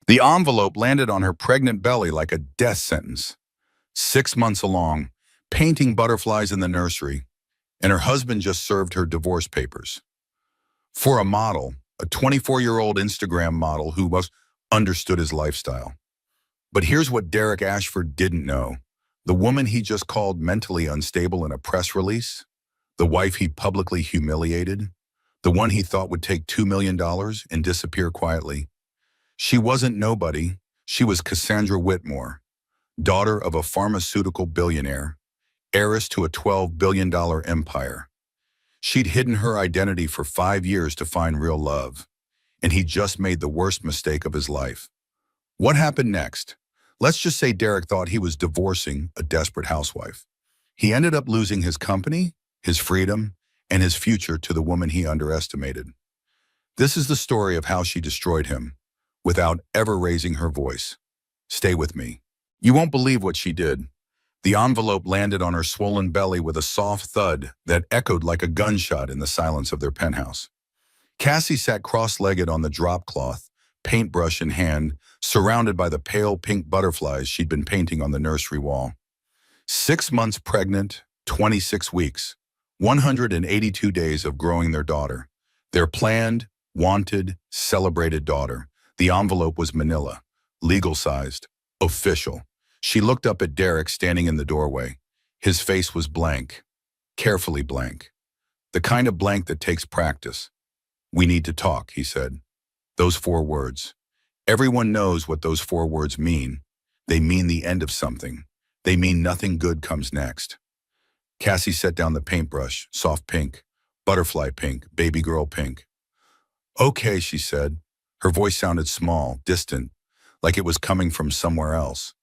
The envelope landed on her pregnant belly like a death sentence. 6 months along, painting butterflies in the nursery, and her husband just served her divorce papers. For a model, a 24-year-old Instagram model who was understood his lifestyle. But here's what Derek Ashford didn't know. The woman he just called mentally unstable in a press release, the wife he publicly humiliated, the one he thought would take $2 million and disappear quietly. She wasn't nobody. She was Cassandra Whitmore, daughter of a pharmaceutical billionaire, heiress to a $12 billion empire. She'd hidden her identity for 5 years to find real love, and he just made the worst mistake of his life. What happened next? Let's just say Derek thought he was divorcing a desperate housewife. He ended up losing his company, his freedom, and his future to the woman he underestimated. This is the story of how she destroyed him, without ever raising her voice. Stay with me. You won't believe what she did. The envelope landed on her swollen belly with a soft thud that echoed like a gunshot in the silence of their penthouse. Cassie sat cross-legged on the drop cloth, paintbrush in hand, surrounded by the pale pink butterflies she'd been painting on the nursery wall. 6 months pregnant, 26 weeks, 182 days of growing their daughter. Their planned, wanted, celebrated daughter. The envelope was manila, legal-sized, official. She looked up at Derek standing in the doorway. His face was blank, carefully blank. The kind of blank that takes practice. "We need to talk," he said. Those 4 words. Everyone knows what those 4 words mean. They mean the end of something. They mean nothing good comes next. Cassie set down the paintbrush, soft pink, butterfly pink, baby girl pink. "Okay," she said. Her voice sounded small, distant, like it was coming from somewhere else.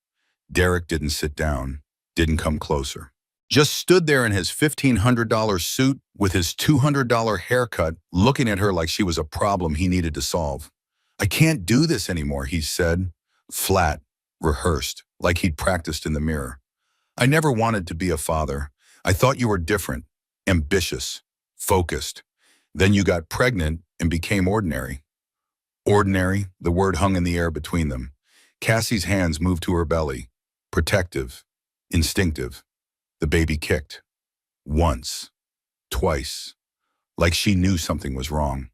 Derek didn't sit down, didn't come closer. Just stood there in his $1,500 suit with his $200 haircut, looking at her like she was a problem he needed to solve. "I can't do this anymore," he said, flat, rehearsed, like he'd practiced in the mirror. "I never wanted to be a father. I thought you were different, ambitious, focused. Then you got pregnant and became ordinary." Ordinary, the word hung in the air between them. Cassie's hands moved to her belly, protective, instinctive. The baby kicked. Once, twice, like she knew something was wrong.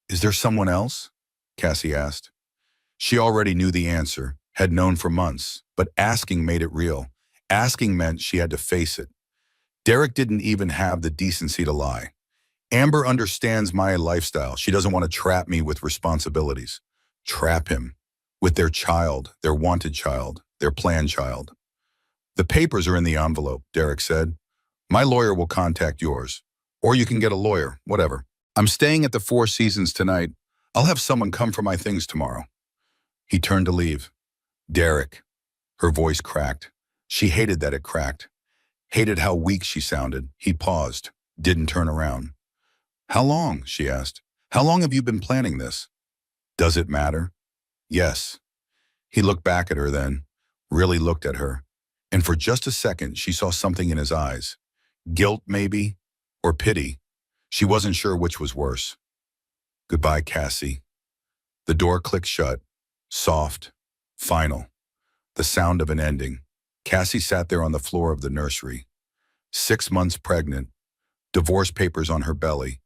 "Is there someone else?" Cassie asked. She already knew the answer, had known for months, but asking made it real. Asking meant she had to face it. Derek didn't even have the decency to lie. "Amber understands my lifestyle. She doesn't want to trap me with responsibilities." Trap him. With their child, their wanted child, their planned child. "The papers are in the envelope," Derek said. "My lawyer will contact yours. Or you can get a lawyer, whatever. I'm staying at the Four Seasons tonight. I'll have someone come for my things tomorrow." He turned to leave. "Derek." Her voice cracked. She hated that it cracked. Hated how weak she sounded. He paused, didn't turn around. "How long?" she asked. "How long have you been planning this?" "Does it matter?" "Yes." He looked back at her then, really looked at her. And for just a second, she saw something in his eyes. Guilt, maybe, or pity. She wasn't sure which was worse. "Goodbye, Cassie." The door clicked shut, soft, final. The sound of an ending. Cassie sat there on the floor of the nursery. 6 months pregnant, divorce papers on her belly,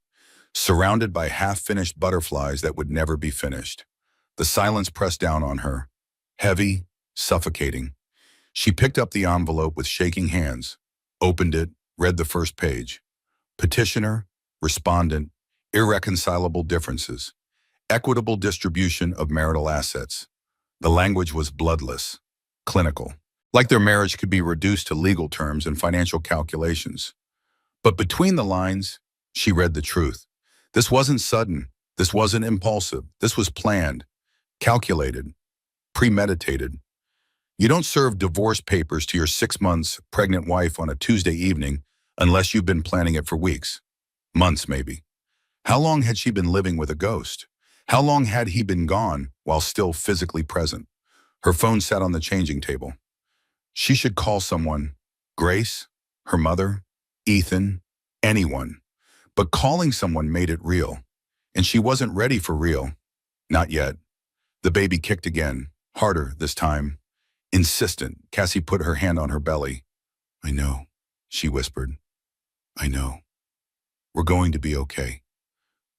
surrounded by half-finished butterflies that would never be finished. The silence pressed down on her, heavy, suffocating. She picked up the envelope with shaking hands, opened it, read the first page. Petitioner, respondent, irreconcilable differences, equitable distribution of marital assets. The language was bloodless, clinical, like their marriage could be reduced to legal terms and financial calculations. But between the lines, she read the truth. This wasn't sudden. This wasn't impulsive. This was planned, calculated, premeditated. You don't serve divorce papers to your 6 months pregnant wife on a Tuesday evening unless you've been planning it for weeks, months maybe. How long had she been living with a ghost? How long had he been gone while still physically present? Her phone sat on the changing table. She should call someone. Grace, her mother, Ethan, anyone. But calling someone made it real. And she wasn't ready for real. Not yet. The baby kicked again, harder this time. Insistent, Cassie put her hand on her belly. I know, she whispered. I know. We're going to be okay.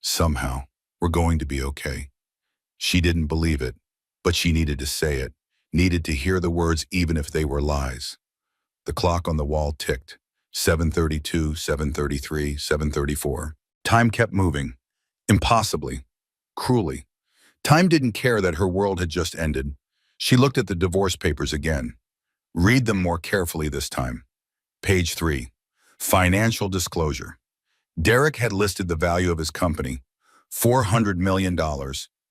Somehow, we're going to be okay. She didn't believe it, but she needed to say it, needed to hear the words even if they were lies. The clock on the wall ticked. 7:32, 7:33, 7:34. Time kept moving. Impossibly. Cruelly. Time didn't care that her world had just ended. She looked at the divorce papers again. Read them more carefully this time. Page 3. Financial disclosure. Derek had listed the value of his company. $400 million.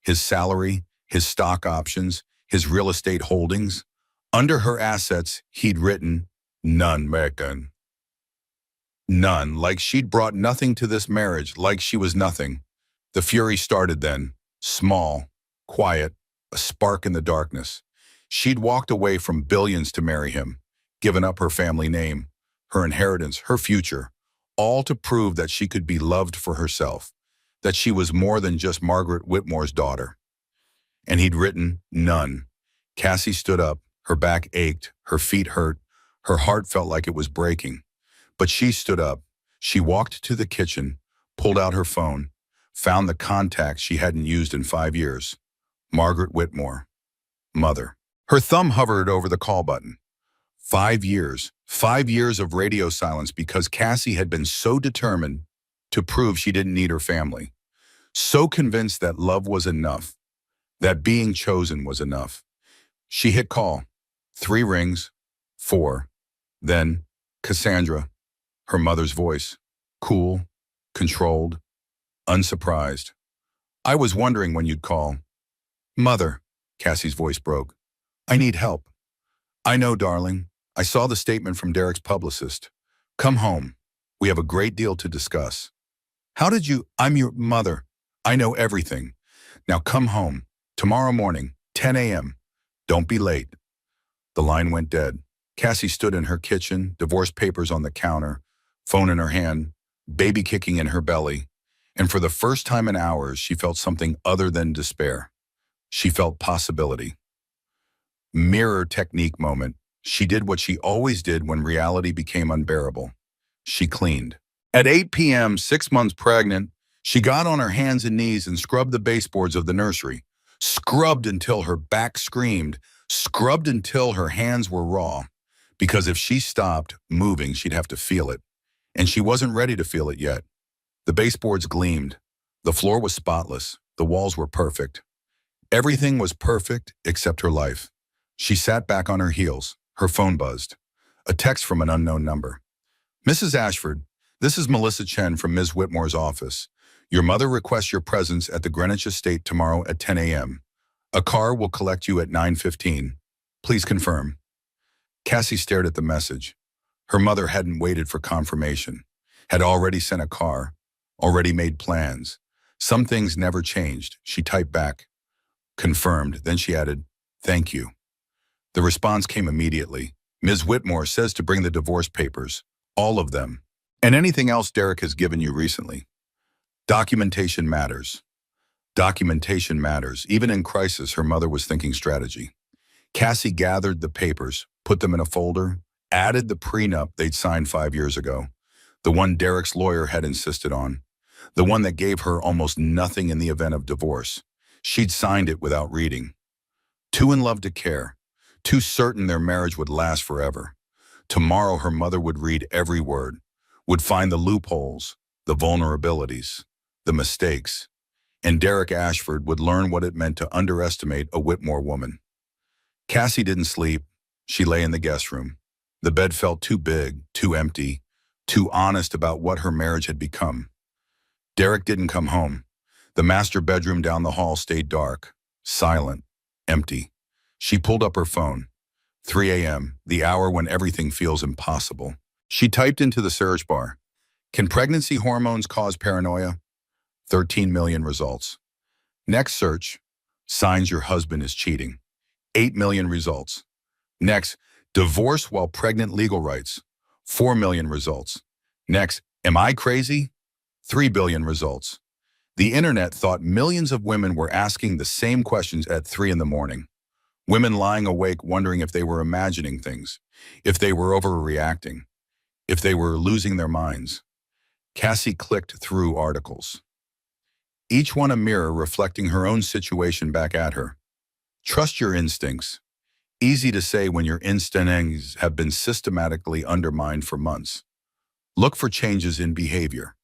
His salary, his stock options, his real estate holdings. Under her assets, he'd written, none, Megan. None, like she'd brought nothing to this marriage, like she was nothing. The fury started then, small, quiet, a spark in the darkness. She'd walked away from billions to marry him, given up her family name, her inheritance, her future, all to prove that she could be loved for herself, that she was more than just Margaret Whitmore's daughter. And he'd written, none. Cassie stood up, her back ached, her feet hurt, her heart felt like it was breaking. But she stood up. She walked to the kitchen, pulled out her phone, found the contact she hadn't used in 5 years. Margaret Whitmore. Mother. Her thumb hovered over the call button. 5 years. 5 years of radio silence because Cassie had been so determined to prove she didn't need her family. So convinced that love was enough, that being chosen was enough. She hit call. 3 rings. 4. Then, Cassandra. Her mother's voice. Cool, controlled, unsurprised. I was wondering when you'd call. Mother, Cassie's voice broke. I need help. I know, darling. I saw the statement from Derek's publicist. Come home. We have a great deal to discuss. How did you? I'm your mother. I know everything. Now come home. Tomorrow morning, 10 a.m. Don't be late. The line went dead. Cassie stood in her kitchen, divorce papers on the counter, phone in her hand, baby kicking in her belly. And for the first time in hours, she felt something other than despair. She felt possibility. Mirror technique moment. She did what she always did when reality became unbearable. She cleaned. At 8 p.m., 6 months pregnant, she got on her hands and knees and scrubbed the baseboards of the nursery. Scrubbed until her back screamed. Scrubbed until her hands were raw. Because if she stopped moving, she'd have to feel it. And she wasn't ready to feel it yet. The baseboards gleamed. The floor was spotless. The walls were perfect. Everything was perfect except her life. She sat back on her heels. Her phone buzzed. A text from an unknown number. Mrs. Ashford, this is Melissa Chen from Ms. Whitmore's office. Your mother requests your presence at the Greenwich Estate tomorrow at 10 a.m. A car will collect you at 9:15. Please confirm. Cassie stared at the message. Her mother hadn't waited for confirmation, had already sent a car, already made plans. Some things never changed. She typed back, confirmed, then she added, thank you. The response came immediately. Ms. Whitmore says to bring the divorce papers, all of them, and anything else Derek has given you recently. Documentation matters. Documentation matters. Even in crisis, her mother was thinking strategy. Cassie gathered the papers, put them in a folder, added the prenup they'd signed 5 years ago, the one Derek's lawyer had insisted on, the one that gave her almost nothing in the event of divorce. She'd signed it without reading. Too in love to care, too certain their marriage would last forever. Tomorrow her mother would read every word, would find the loopholes, the vulnerabilities, the mistakes, and Derek Ashford would learn what it meant to underestimate a Whitmore woman. Cassie didn't sleep. She lay in the guest room. The bed felt too big, too empty, too honest about what her marriage had become. Derek didn't come home. The master bedroom down the hall stayed dark, silent, empty. She pulled up her phone. 3 a.m., the hour when everything feels impossible. She typed into the search bar, can pregnancy hormones cause paranoia? 13 million results. Next search, signs your husband is cheating. 8 million results. Next, divorce while pregnant legal rights. 4 million results. Next, am I crazy? 3 billion results. The internet thought millions of women were asking the same questions at 3 in the morning. Women lying awake wondering if they were imagining things, if they were overreacting, if they were losing their minds. Cassie clicked through articles, each one a mirror reflecting her own situation back at her. Trust your instincts. Easy to say when your instincts have been systematically undermined for months. Look for changes in behavior.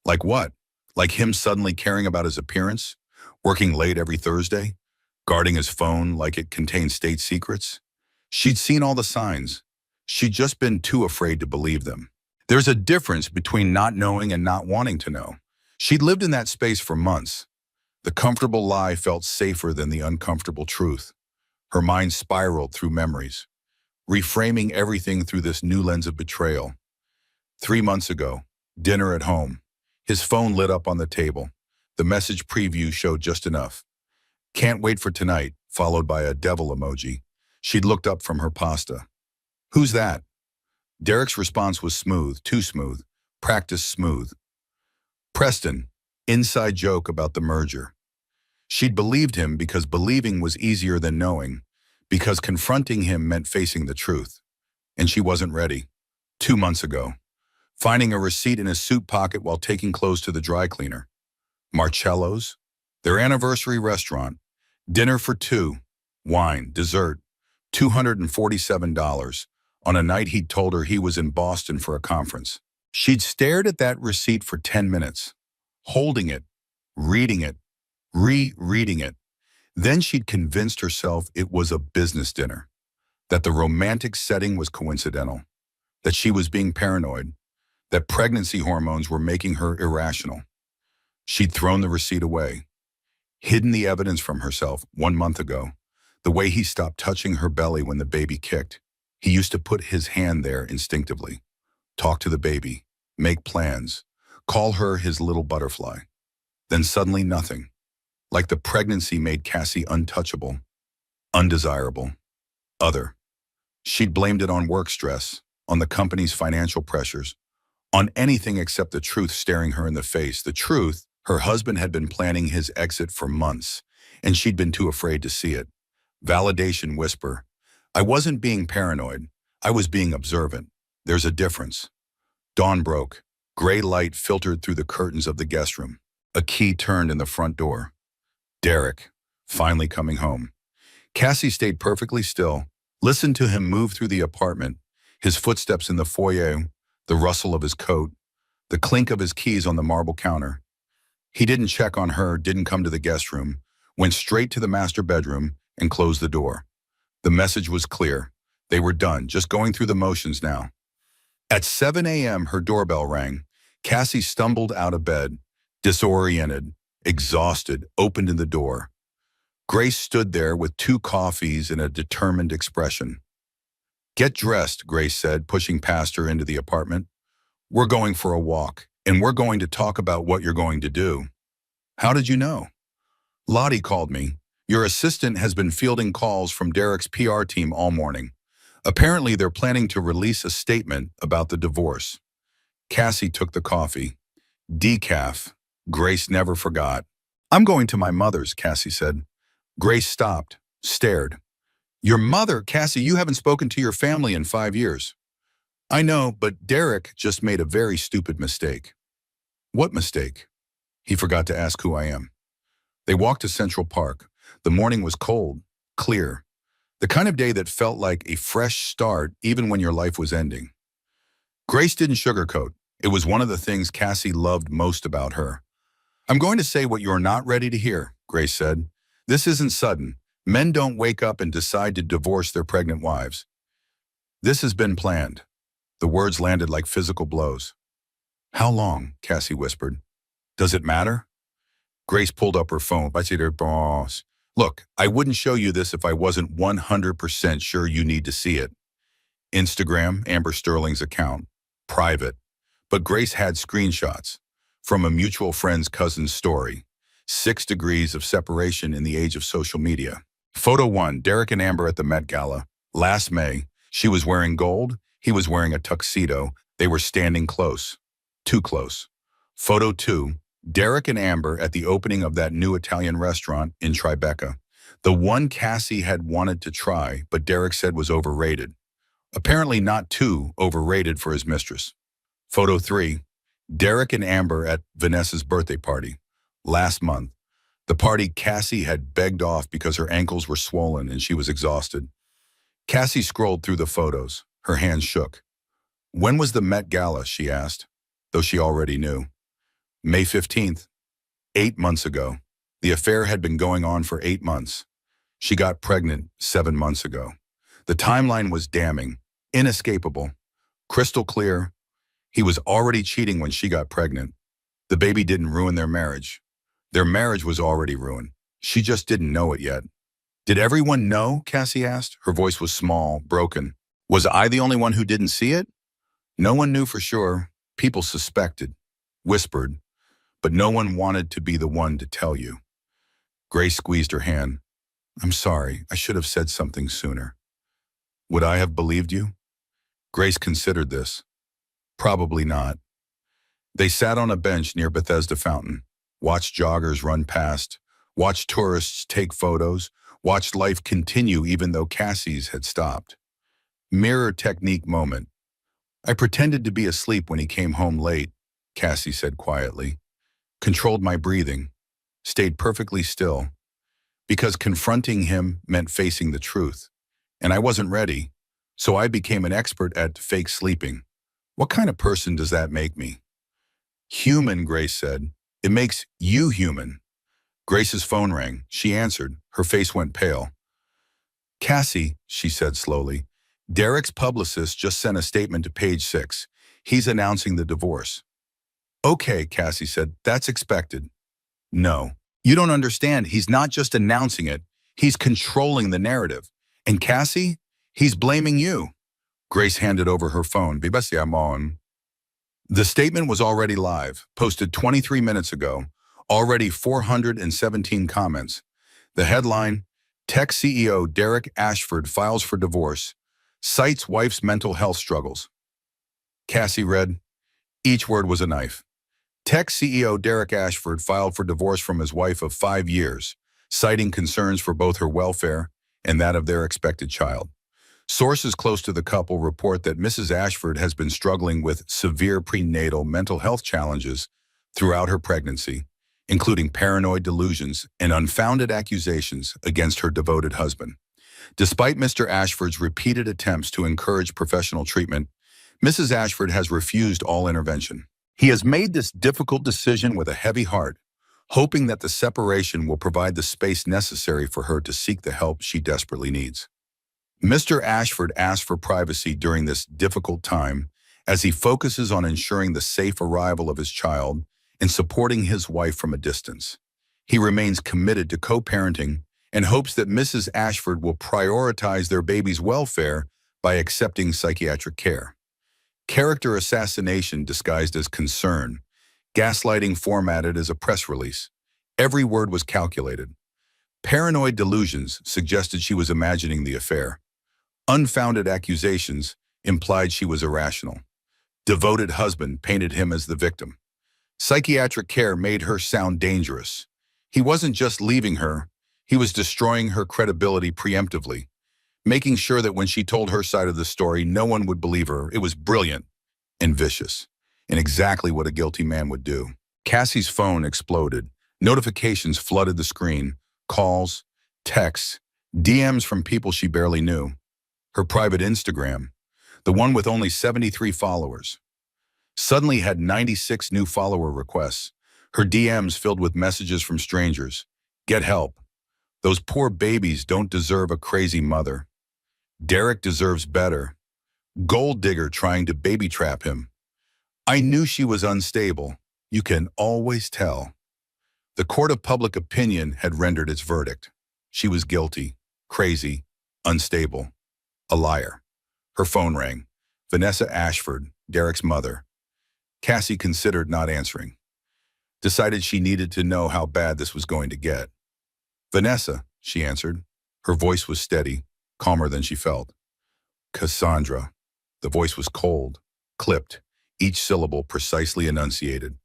Like what? Like him suddenly caring about his appearance, working late every Thursday, guarding his phone like it contained state secrets? She'd seen all the signs. She'd just been too afraid to believe them. There's a difference between not knowing and not wanting to know. She'd lived in that space for months. The comfortable lie felt safer than the uncomfortable truth. Her mind spiraled through memories, reframing everything through this new lens of betrayal. 3 months ago, dinner at home. His phone lit up on the table. The message preview showed just enough. Can't wait for tonight, followed by a devil emoji. She'd looked up from her pasta. Who's that? Derek's response was smooth, too smooth. Practice smooth. Preston, inside joke about the merger. She'd believed him because believing was easier than knowing, because confronting him meant facing the truth. And she wasn't ready. 2 months ago, finding a receipt in his suit pocket while taking clothes to the dry cleaner. Marcello's, their anniversary restaurant, dinner for two, wine, dessert, $247, on a night he'd told her he was in Boston for a conference. She'd stared at that receipt for 10 minutes, holding it, reading it, rereading it. Then she'd convinced herself it was a business dinner, that the romantic setting was coincidental, that she was being paranoid, that pregnancy hormones were making her irrational. She'd thrown the receipt away, hidden the evidence from herself 1 month ago, the way he stopped touching her belly when the baby kicked. He used to put his hand there instinctively, talk to the baby, make plans, call her his little butterfly. Then suddenly nothing. Like the pregnancy made Cassie untouchable, undesirable, other. She'd blamed it on work stress, on the company's financial pressures, on anything except the truth staring her in the face. The truth, her husband had been planning his exit for months, and she'd been too afraid to see it. Validation whisper. I wasn't being paranoid. I was being observant. There's a difference. Dawn broke. Gray light filtered through the curtains of the guest room. A key turned in the front door. Derek, finally coming home. Cassie stayed perfectly still, listened to him move through the apartment, his footsteps in the foyer, the rustle of his coat, the clink of his keys on the marble counter. He didn't check on her, didn't come to the guest room, went straight to the master bedroom and closed the door. The message was clear. They were done, just going through the motions now. At 7 a.m., her doorbell rang. Cassie stumbled out of bed, disoriented, exhausted, opened the door. Grace stood there with 2 coffees and a determined expression. Get dressed, Grace said, pushing past her into the apartment. We're going for a walk, and we're going to talk about what you're going to do. How did you know? Lottie called me. Your assistant has been fielding calls from Derek's PR team all morning. Apparently, they're planning to release a statement about the divorce. Cassie took the coffee. Decaf. Grace never forgot. I'm going to my mother's, Cassie said. Grace stopped, stared. Your mother, Cassie, you haven't spoken to your family in 5 years. I know, but Derek just made a very stupid mistake. What mistake? He forgot to ask who I am. They walked to Central Park. The morning was cold, clear. The kind of day that felt like a fresh start even when your life was ending. Grace didn't sugarcoat. It was one of the things Cassie loved most about her. I'm going to say what you're not ready to hear, Grace said. This isn't sudden. Men don't wake up and decide to divorce their pregnant wives. This has been planned. The words landed like physical blows. How long? Cassie whispered. Does it matter? Grace pulled up her phone. I said to her boss, look, I wouldn't show you this if I wasn't 100% sure you need to see it. Instagram, Amber Sterling's account. Private. But Grace had screenshots from a mutual friend's cousin's story. 6 degrees of separation in the age of social media. Photo 1, Derek and Amber at the Met Gala. Last May, she was wearing gold, he was wearing a tuxedo. They were standing close. Too close. Photo 2, Derek and Amber at the opening of that new Italian restaurant in Tribeca. The one Cassie had wanted to try, but Derek said was overrated. Apparently not too overrated for his mistress. Photo 3. Derek and Amber at Vanessa's birthday party. Last month. The party Cassie had begged off because her ankles were swollen and she was exhausted. Cassie scrolled through the photos. Her hands shook. When was the Met Gala, she asked, though she already knew. May 15th. 8 months ago. The affair had been going on for 8 months. She got pregnant 7 months ago. The timeline was damning, inescapable, crystal clear. He was already cheating when she got pregnant. The baby didn't ruin their marriage. Their marriage was already ruined. She just didn't know it yet. Did everyone know? Cassie asked. Her voice was small, broken. Was I the only one who didn't see it? No one knew for sure. People suspected, whispered, but no one wanted to be the one to tell you. Grace squeezed her hand. I'm sorry, I should have said something sooner. Would I have believed you? Grace considered this. Probably not. They sat on a bench near Bethesda Fountain, watched joggers run past, watched tourists take photos, watched life continue even though Cassie's had stopped. Mirror technique moment. I pretended to be asleep when he came home late, Cassie said quietly. Controlled my breathing, stayed perfectly still, because confronting him meant facing the truth. And I wasn't ready, so I became an expert at fake sleeping. What kind of person does that make me? Human, Grace said. It makes you human. Grace's phone rang. She answered. Her face went pale. Cassie, she said slowly, Derek's publicist just sent a statement to page 6. He's announcing the divorce. Okay, Cassie said, that's expected. No, you don't understand. He's not just announcing it. He's controlling the narrative. And Cassie, he's blaming you. Grace handed over her phone. I'm on. The statement was already live, posted 23 minutes ago, already 417 comments. The headline, Tech CEO Derek Ashford files for divorce, cites wife's mental health struggles. Cassie read, each word was a knife. Tech CEO Derek Ashford filed for divorce from his wife of 5 years, citing concerns for both her welfare and that of their expected child. Sources close to the couple report that Mrs. Ashford has been struggling with severe prenatal mental health challenges throughout her pregnancy, including paranoid delusions and unfounded accusations against her devoted husband. Despite Mr. Ashford's repeated attempts to encourage professional treatment, Mrs. Ashford has refused all intervention. He has made this difficult decision with a heavy heart, hoping that the separation will provide the space necessary for her to seek the help she desperately needs. Mr. Ashford asked for privacy during this difficult time as he focuses on ensuring the safe arrival of his child and supporting his wife from a distance. He remains committed to co-parenting and hopes that Mrs. Ashford will prioritize their baby's welfare by accepting psychiatric care. Character assassination disguised as concern, gaslighting formatted as a press release. Every word was calculated. Paranoid delusions suggested she was imagining the affair. Unfounded accusations implied she was irrational. Devoted husband painted him as the victim. Psychiatric care made her sound dangerous. He wasn't just leaving her, he was destroying her credibility preemptively, making sure that when she told her side of the story, no one would believe her. It was brilliant and vicious, and exactly what a guilty man would do. Cassie's phone exploded. Notifications flooded the screen. Calls, texts, DMs from people she barely knew. Her private Instagram, the one with only 73 followers, suddenly had 96 new follower requests. Her DMs filled with messages from strangers. Get help. Those poor babies don't deserve a crazy mother. Derek deserves better. Gold digger trying to baby trap him. I knew she was unstable. You can always tell. The court of public opinion had rendered its verdict. She was guilty, crazy, unstable, a liar. Her phone rang. Vanessa Ashford, Derek's mother. Cassie considered not answering. Decided she needed to know how bad this was going to get. Vanessa, she answered. Her voice was steady, calmer than she felt. Cassandra. The voice was cold, clipped, each syllable precisely enunciated.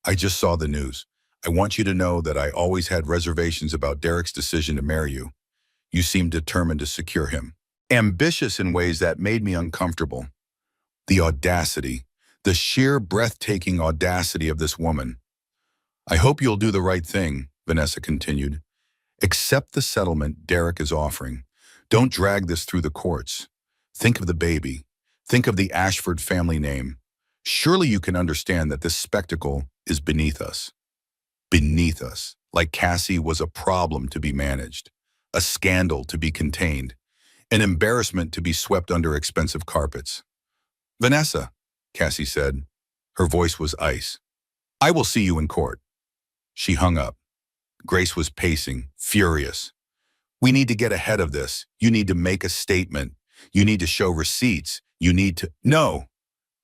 I just saw the news. I want you to know that I always had reservations about Derek's decision to marry you. You seem determined to secure him. Ambitious in ways that made me uncomfortable. The audacity, the sheer breathtaking audacity of this woman. I hope you'll do the right thing, Vanessa continued. Accept the settlement Derek is offering. Don't drag this through the courts. Think of the baby. Think of the Ashford family name. Surely you can understand that this spectacle is beneath us. Beneath us, like Cassie was a problem to be managed, a scandal to be contained, an embarrassment to be swept under expensive carpets. Vanessa, Cassie said. Her voice was ice. I will see you in court. She hung up. Grace was pacing, furious. We need to get ahead of this. You need to make a statement. You need to show receipts. You need to— No!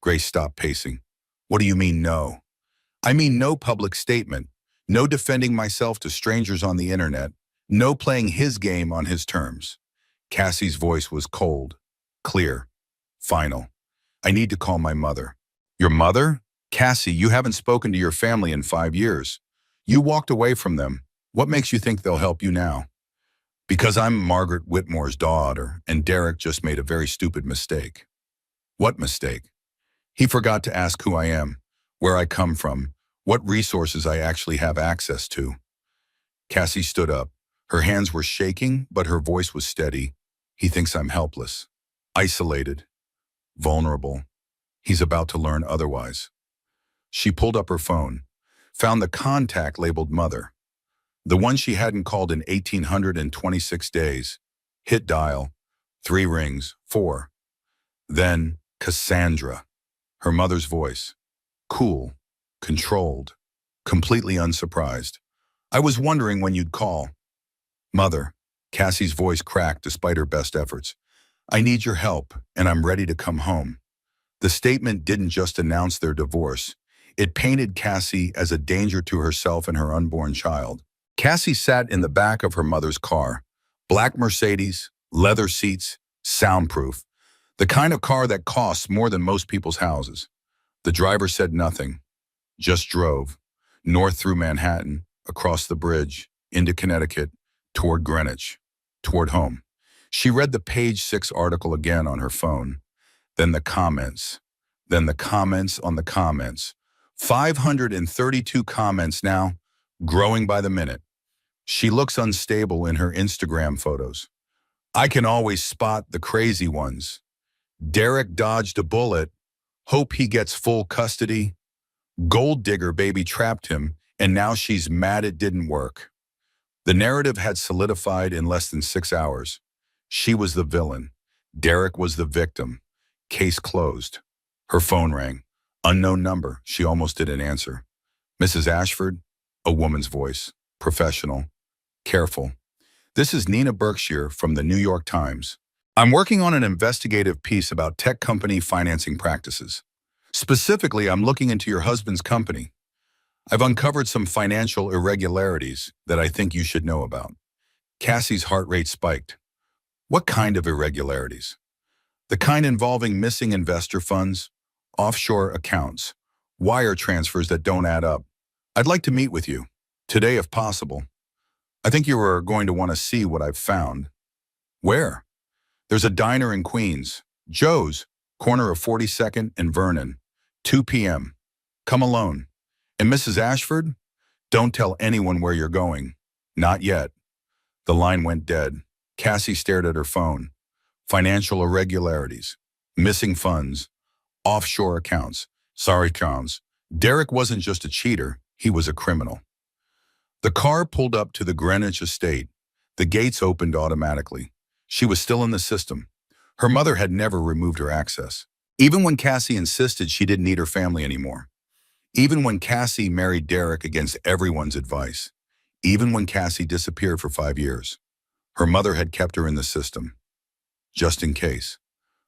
Grace stopped pacing. What do you mean, no? I mean no public statement. No defending myself to strangers on the internet. No playing his game on his terms. Cassie's voice was cold, clear, final. I need to call my mother. Your mother? Cassie, you haven't spoken to your family in 5 years. You walked away from them. What makes you think they'll help you now? Because I'm Margaret Whitmore's daughter, and Derek just made a very stupid mistake. What mistake? He forgot to ask who I am, where I come from, what resources I actually have access to. Cassie stood up. Her hands were shaking, but her voice was steady. He thinks I'm helpless, isolated, vulnerable. He's about to learn otherwise. She pulled up her phone, found the contact labeled mother, the one she hadn't called in 1,826 days. Hit dial, 3 rings, 4. Then Cassandra, her mother's voice, cool, controlled, completely unsurprised. I was wondering when you'd call. Mother, Cassie's voice cracked despite her best efforts. I need your help, and I'm ready to come home. The statement didn't just announce their divorce. It painted Cassie as a danger to herself and her unborn child. Cassie sat in the back of her mother's car. Black Mercedes, leather seats, soundproof. The kind of car that costs more than most people's houses. The driver said nothing, just drove, north through Manhattan, across the bridge, into Connecticut, toward Greenwich, toward home. She read the page 6 article again on her phone, then the comments on the comments. 532 comments now, growing by the minute. She looks unstable in her Instagram photos. I can always spot the crazy ones. Derek dodged a bullet. Hope he gets full custody. Gold digger baby trapped him, and now she's mad it didn't work. The narrative had solidified in less than 6 hours. She was the villain. Derek was the victim. Case closed. Her phone rang. Unknown number. She almost didn't answer. Mrs. Ashford? A woman's voice. Professional. Careful. This is Nina Berkshire from the New York Times. I'm working on an investigative piece about tech company financing practices. Specifically, I'm looking into your husband's company. I've uncovered some financial irregularities that I think you should know about. Cassie's heart rate spiked. What kind of irregularities? The kind involving missing investor funds, offshore accounts, wire transfers that don't add up. I'd like to meet with you, today if possible. I think you are going to want to see what I've found. Where? There's a diner in Queens, Joe's, corner of 42nd and Vernon, 2 p.m. Come alone. And Mrs. Ashford? Don't tell anyone where you're going. Not yet. The line went dead. Cassie stared at her phone. Financial irregularities, missing funds, offshore accounts. Sorry, Charles. Derek wasn't just a cheater, he was a criminal. The car pulled up to the Greenwich estate. The gates opened automatically. She was still in the system. Her mother had never removed her access. Even when Cassie insisted she didn't need her family anymore. Even when Cassie married Derek against everyone's advice. Even when Cassie disappeared for 5 years. Her mother had kept her in the system. Just in case.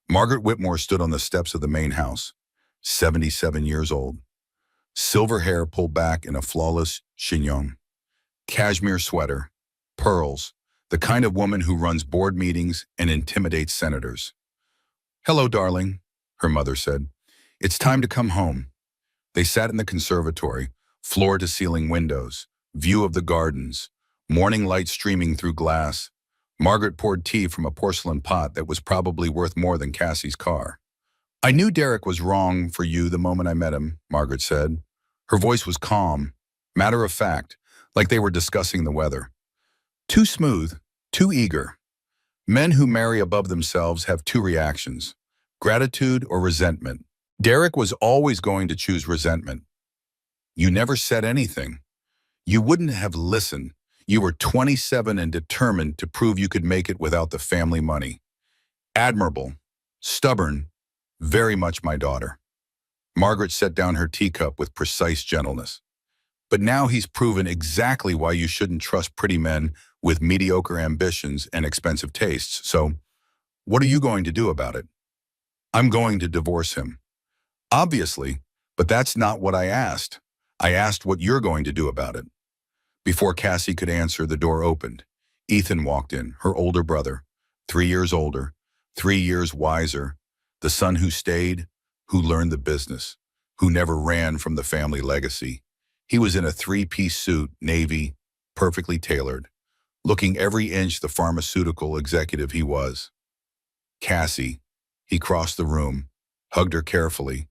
Margaret Whitmore stood on the steps of the main house, 77 years old. Silver hair pulled back in a flawless chignon. Cashmere sweater, pearls, the kind of woman who runs board meetings and intimidates senators. Hello, darling, her mother said. It's time to come home. They sat in the conservatory, Floor-to-ceiling windows, view of the gardens, morning light streaming through glass. Margaret poured tea from a porcelain pot that was probably worth more than Cassie's car. I knew Derek was wrong for you the moment I met him, Margaret said. Her voice was calm, matter of fact, like they were discussing the weather. Too smooth, too eager. Men who marry above themselves have two reactions, gratitude or resentment. Derek was always going to choose resentment. You never said anything. You wouldn't have listened. You were 27 and determined to prove you could make it without the family money. Admirable, stubborn, very much my daughter. Margaret set down her teacup with precise gentleness. But now he's proven exactly why you shouldn't trust pretty men with mediocre ambitions and expensive tastes. So, what are you going to do about it? I'm going to divorce him. Obviously, but that's not what I asked. I asked what you're going to do about it. Before Cassie could answer, the door opened. Ethan walked in, her older brother, 3 years older, 3 years wiser, the son who stayed, who learned the business, who never ran from the family legacy. He was in a three-piece suit, navy, perfectly tailored, looking every inch the pharmaceutical executive he was. Cassie, he crossed the room, hugged her carefully,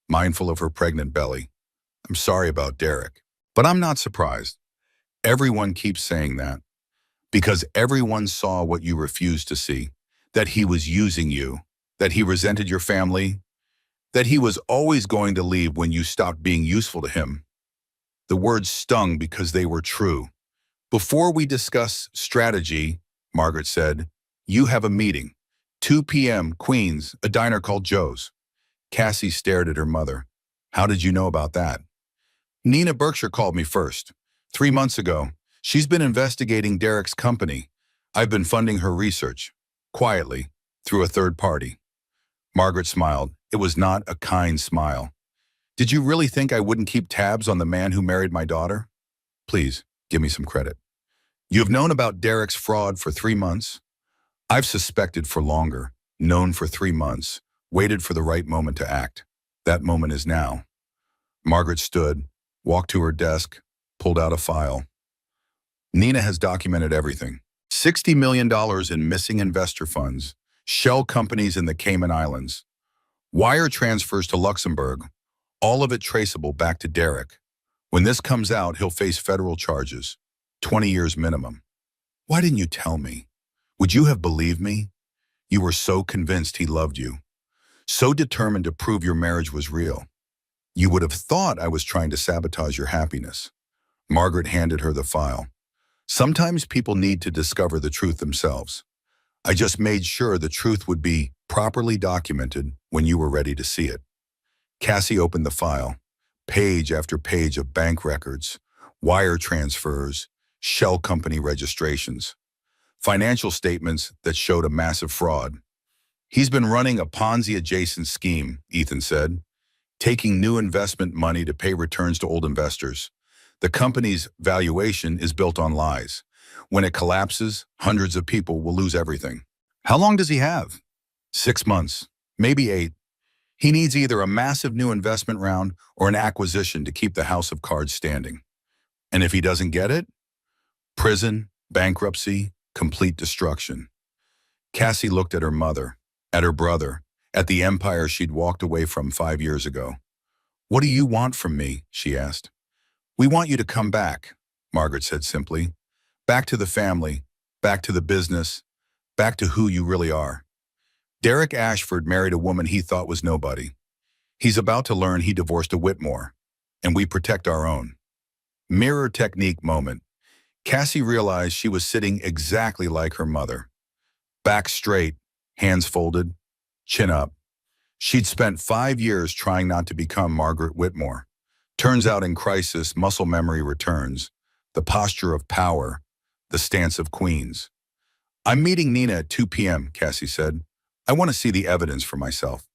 mindful of her pregnant belly. I'm sorry about Derek, but I'm not surprised. Everyone keeps saying that because everyone saw what you refused to see, that he was using you, that he resented your family, that he was always going to leave when you stopped being useful to him. The words stung because they were true. Before we discuss strategy, Margaret said, you have a meeting. 2 p.m., Queens, a diner called Joe's. Cassie stared at her mother. How did you know about that? Nina Berkshire called me first. 3 months ago. She's been investigating Derek's company. I've been funding her research, quietly, through a third party. Margaret smiled. It was not a kind smile. Did you really think I wouldn't keep tabs on the man who married my daughter? Please, give me some credit. You've known about Derek's fraud for 3 months? I've suspected for longer, known for 3 months, waited for the right moment to act. That moment is now. Margaret stood, walked to her desk, pulled out a file. Nina has documented everything. $60 million in missing investor funds, shell companies in the Cayman Islands, wire transfers to Luxembourg, all of it traceable back to Derek. When this comes out, he'll face federal charges, 20 years minimum. Why didn't you tell me? Would you have believed me? You were so convinced he loved you, so determined to prove your marriage was real. You would have thought I was trying to sabotage your happiness. Margaret handed her the file. Sometimes people need to discover the truth themselves. I just made sure the truth would be properly documented when you were ready to see it. Cassie opened the file. Page after page of bank records, wire transfers, shell company registrations, financial statements that showed a massive fraud. He's been running a Ponzi-adjacent scheme, Ethan said, taking new investment money to pay returns to old investors. The company's valuation is built on lies. When it collapses, hundreds of people will lose everything. How long does he have? 6 months, maybe 8. He needs either a massive new investment round or an acquisition to keep the house of cards standing. And if he doesn't get it? Prison, bankruptcy, complete destruction. Cassie looked at her mother, at her brother, at the empire she'd walked away from 5 years ago. What do you want from me? She asked. We want you to come back, Margaret said simply. Back to the family, back to the business, back to who you really are. Derek Ashford married a woman he thought was nobody. He's about to learn he divorced a Whitmore, and we protect our own. Mirror technique moment. Cassie realized she was sitting exactly like her mother. Back straight, hands folded, chin up. She'd spent 5 years trying not to become Margaret Whitmore. Turns out in crisis, muscle memory returns, the posture of power, the stance of queens. I'm meeting Nina at 2 p.m., Cassie said. I want to see the evidence for myself.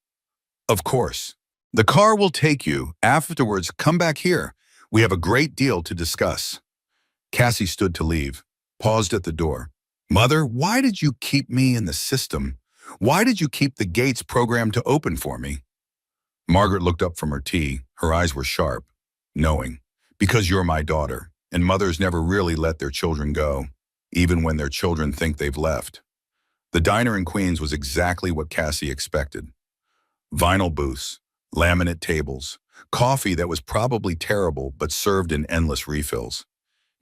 Of course. The car will take you. Afterwards, come back here. We have a great deal to discuss. Cassie stood to leave, paused at the door. Mother, why did you keep me in the system? Why did you keep the gates programmed to open for me? Margaret looked up from her tea. Her eyes were sharp, knowing. Because you're my daughter, and mothers never really let their children go, even when their children think they've left. The diner in Queens was exactly what Cassie expected. Vinyl booths, laminate tables, coffee that was probably terrible but served in endless refills.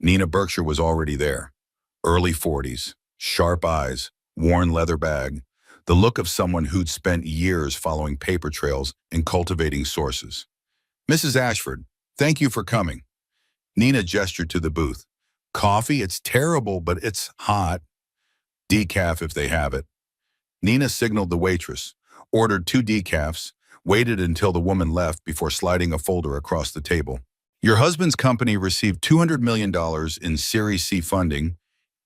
Nina Berkshire was already there. Early 40s, sharp eyes, worn leather bag, the look of someone who'd spent years following paper trails and cultivating sources. Mrs. Ashford, thank you for coming. Nina gestured to the booth. Coffee, it's terrible, but it's hot. Decaf if they have it. Nina signaled the waitress, ordered 2 decafs, waited until the woman left before sliding a folder across the table. Your husband's company received $200 million in Series C funding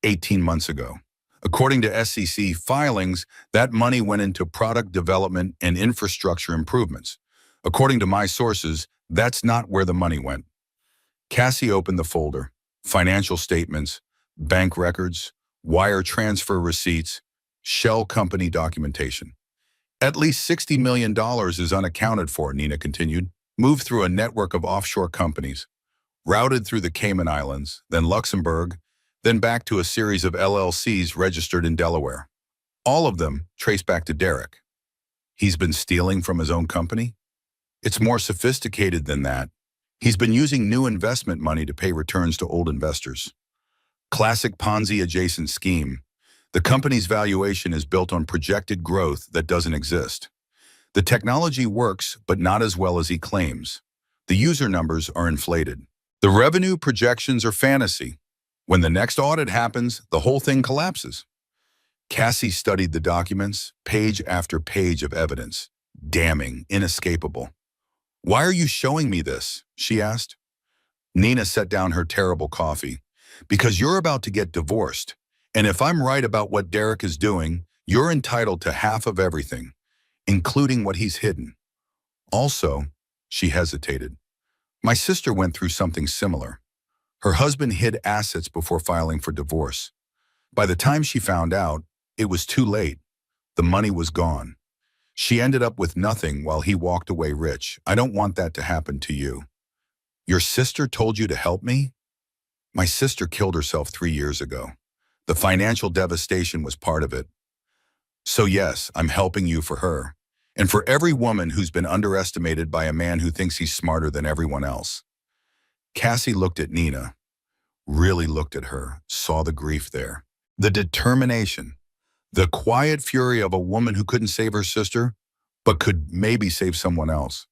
18 months ago. According to SEC filings, that money went into product development and infrastructure improvements. According to my sources, that's not where the money went. Cassie opened the folder. Financial statements, bank records, wire transfer receipts, shell company documentation. At least $60 million is unaccounted for, Nina continued. Moved through a network of offshore companies, routed through the Cayman Islands, then Luxembourg, then back to a series of LLCs registered in Delaware. All of them traced back to Derek. He's been stealing from his own company? It's more sophisticated than that. He's been using new investment money to pay returns to old investors. Classic Ponzi-adjacent scheme. The company's valuation is built on projected growth that doesn't exist. The technology works, but not as well as he claims. The user numbers are inflated. The revenue projections are fantasy. When the next audit happens, the whole thing collapses. Cassie studied the documents, page after page of evidence. Damning, inescapable. Why are you showing me this? She asked. Nina set down her terrible coffee. Because you're about to get divorced. And if I'm right about what Derek is doing, you're entitled to half of everything, including what he's hidden. Also, she hesitated. My sister went through something similar. Her husband hid assets before filing for divorce. By the time she found out, it was too late. The money was gone. She ended up with nothing while he walked away rich. I don't want that to happen to you. Your sister told you to help me? My sister killed herself 3 years ago. The financial devastation was part of it. So yes, I'm helping you for her. And for every woman who's been underestimated by a man who thinks he's smarter than everyone else. Cassie looked at Nina, really looked at her, saw the grief there. The determination, the quiet fury of a woman who couldn't save her sister, but could maybe save someone else.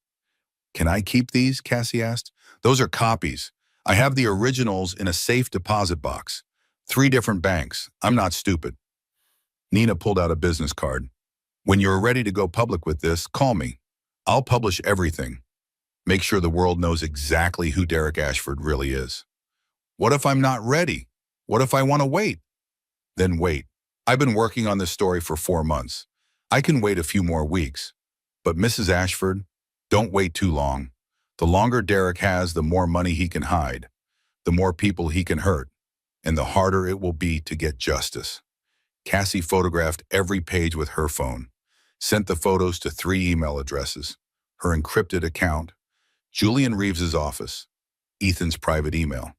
Can I keep these? Cassie asked. Those are copies. I have the originals in a safe deposit box. 3 different banks. I'm not stupid. Nina pulled out a business card. When you're ready to go public with this, call me. I'll publish everything. Make sure the world knows exactly who Derek Ashford really is. What if I'm not ready? What if I want to wait? Then wait. I've been working on this story for 4 months. I can wait a few more weeks. But Mrs. Ashford, don't wait too long. The longer Derek has, the more money he can hide, the more people he can hurt, and the harder it will be to get justice. Cassie photographed every page with her phone, sent the photos to 3 email addresses, her encrypted account, Julian Reeves's office, Ethan's private email.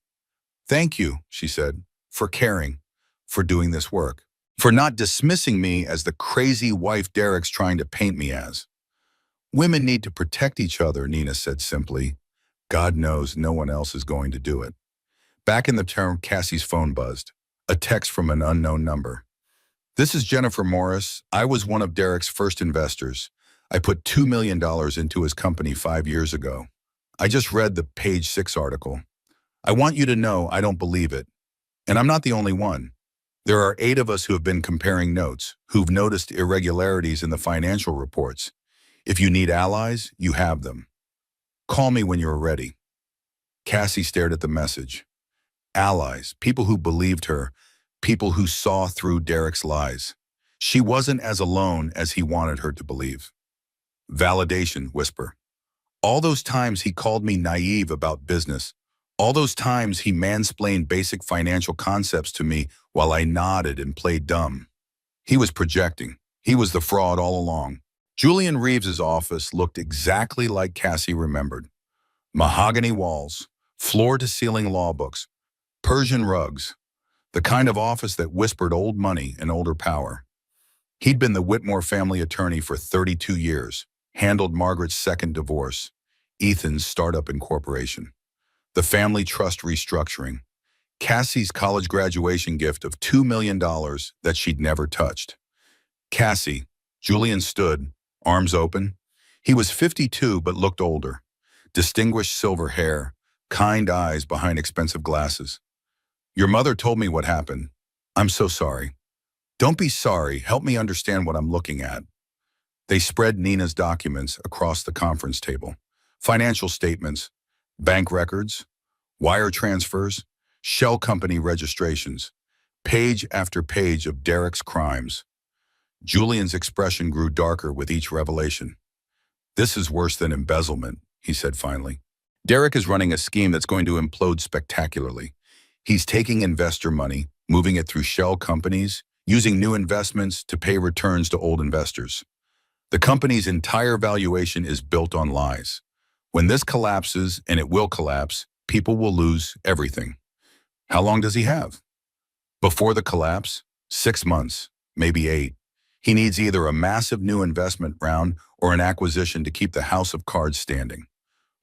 Thank you, she said, for caring, for doing this work, for not dismissing me as the crazy wife Derek's trying to paint me as. Women need to protect each other, Nina said simply. God knows no one else is going to do it. Back in the term, Cassie's phone buzzed. A text from an unknown number. This is Jennifer Morris. I was one of Derek's first investors. I put $2 million into his company 5 years ago. I just read the Page 6 article. I want you to know I don't believe it. And I'm not the only one. There are 8 of us who have been comparing notes, who've noticed irregularities in the financial reports. If you need allies, you have them. Call me when you're ready. Cassie stared at the message. Allies, people who believed her, people who saw through Derek's lies. She wasn't as alone as he wanted her to believe. Validation, whisper. All those times he called me naive about business. All those times he mansplained basic financial concepts to me while I nodded and played dumb. He was projecting. He was the fraud all along. Julian Reeves's office looked exactly like Cassie remembered. Mahogany walls, Floor-to-ceiling law books, Persian rugs, the kind of office that whispered old money and older power. He'd been the Whitmore family attorney for 32 years, handled Margaret's second divorce, Ethan's startup incorporation, the family trust restructuring, Cassie's college graduation gift of $2 million that she'd never touched. Cassie, Julian stood, arms open. He was 52 but looked older. Distinguished silver hair, kind eyes behind expensive glasses. Your mother told me what happened. I'm so sorry. Don't be sorry. Help me understand what I'm looking at. They spread Nina's documents across the conference table. Financial statements, bank records, wire transfers, shell company registrations, page after page of Derek's crimes. Julian's expression grew darker with each revelation. This is worse than embezzlement, he said finally. Derek is running a scheme that's going to implode spectacularly. He's taking investor money, moving it through shell companies, using new investments to pay returns to old investors. The company's entire valuation is built on lies. When this collapses, and it will collapse, people will lose everything. How long does he have? Before the collapse? 6 months, maybe 8. He needs either a massive new investment round or an acquisition to keep the house of cards standing.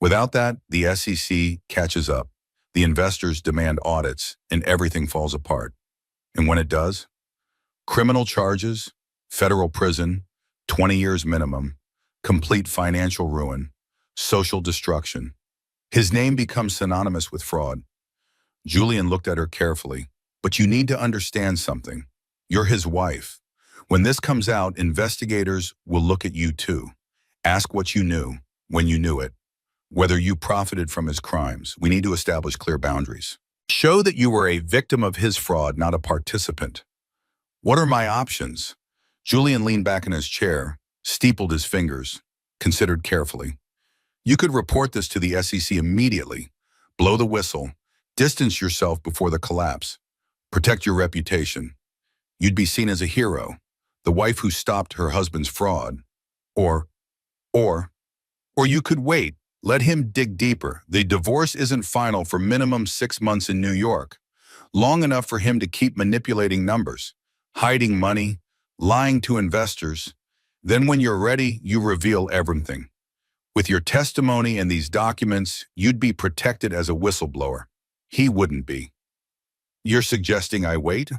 Without that, the SEC catches up. The investors demand audits, and everything falls apart. And when it does? Criminal charges, federal prison, 20 years minimum, complete financial ruin, social destruction. His name becomes synonymous with fraud. Julian looked at her carefully. But you need to understand something. You're his wife. When this comes out, investigators will look at you too. Ask what you knew, when you knew it. Whether you profited from his crimes. We need to establish clear boundaries. Show that you were a victim of his fraud, not a participant. What are my options? Julian leaned back in his chair, steepled his fingers, considered carefully. You could report this to the SEC immediately. Blow the whistle. Distance yourself before the collapse. Protect your reputation. You'd be seen as a hero, the wife who stopped her husband's fraud. Or you could wait. Let him dig deeper. The divorce isn't final for minimum 6 months in New York. Long enough for him to keep manipulating numbers, hiding money, lying to investors. Then when you're ready, you reveal everything. With your testimony and these documents, you'd be protected as a whistleblower. He wouldn't be. You're suggesting I wait?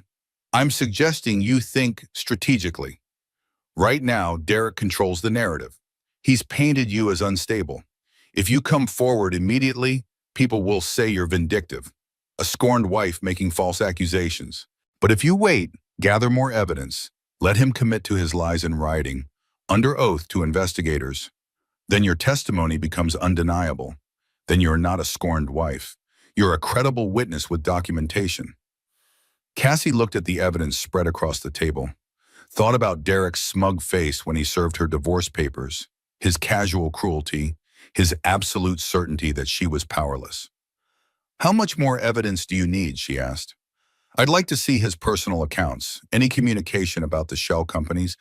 I'm suggesting you think strategically. Right now, Derek controls the narrative. He's painted you as unstable. If you come forward immediately, people will say you're vindictive, a scorned wife making false accusations. But if you wait, gather more evidence, let him commit to his lies in writing, under oath to investigators, then your testimony becomes undeniable. Then you're not a scorned wife. You're a credible witness with documentation. Cassie looked at the evidence spread across the table, thought about Derek's smug face when he served her divorce papers, his casual cruelty, his absolute certainty that she was powerless. How much more evidence do you need, she asked. I'd like to see his personal accounts, any communication about the shell companies,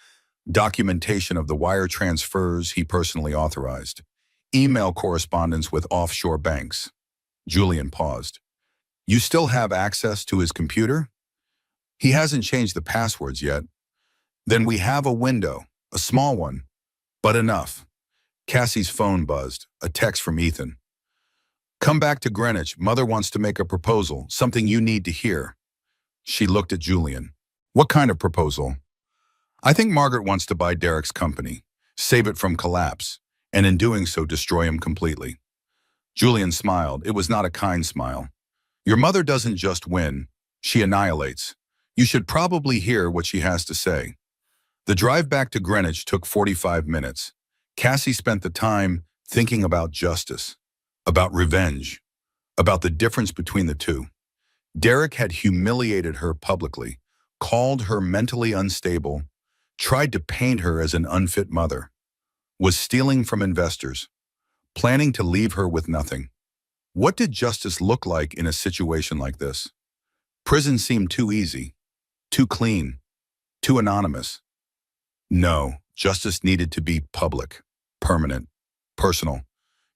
documentation of the wire transfers he personally authorized, email correspondence with offshore banks. Julian paused. You still have access to his computer? He hasn't changed the passwords yet. Then we have a window, a small one, but enough. Cassie's phone buzzed, a text from Ethan. Come back to Greenwich. Mother wants to make a proposal, something you need to hear. She looked at Julian. What kind of proposal? I think Margaret wants to buy Derek's company, save it from collapse, and in doing so destroy him completely. Julian smiled. It was not a kind smile. Your mother doesn't just win, she annihilates. You should probably hear what she has to say. The drive back to Greenwich took 45 minutes. Cassie spent the time thinking about justice, about revenge, about the difference between the two. Derek had humiliated her publicly, called her mentally unstable, tried to paint her as an unfit mother, was stealing from investors, planning to leave her with nothing. What did justice look like in a situation like this? Prison seemed too easy, too clean, too anonymous. No, justice needed to be public, permanent, personal.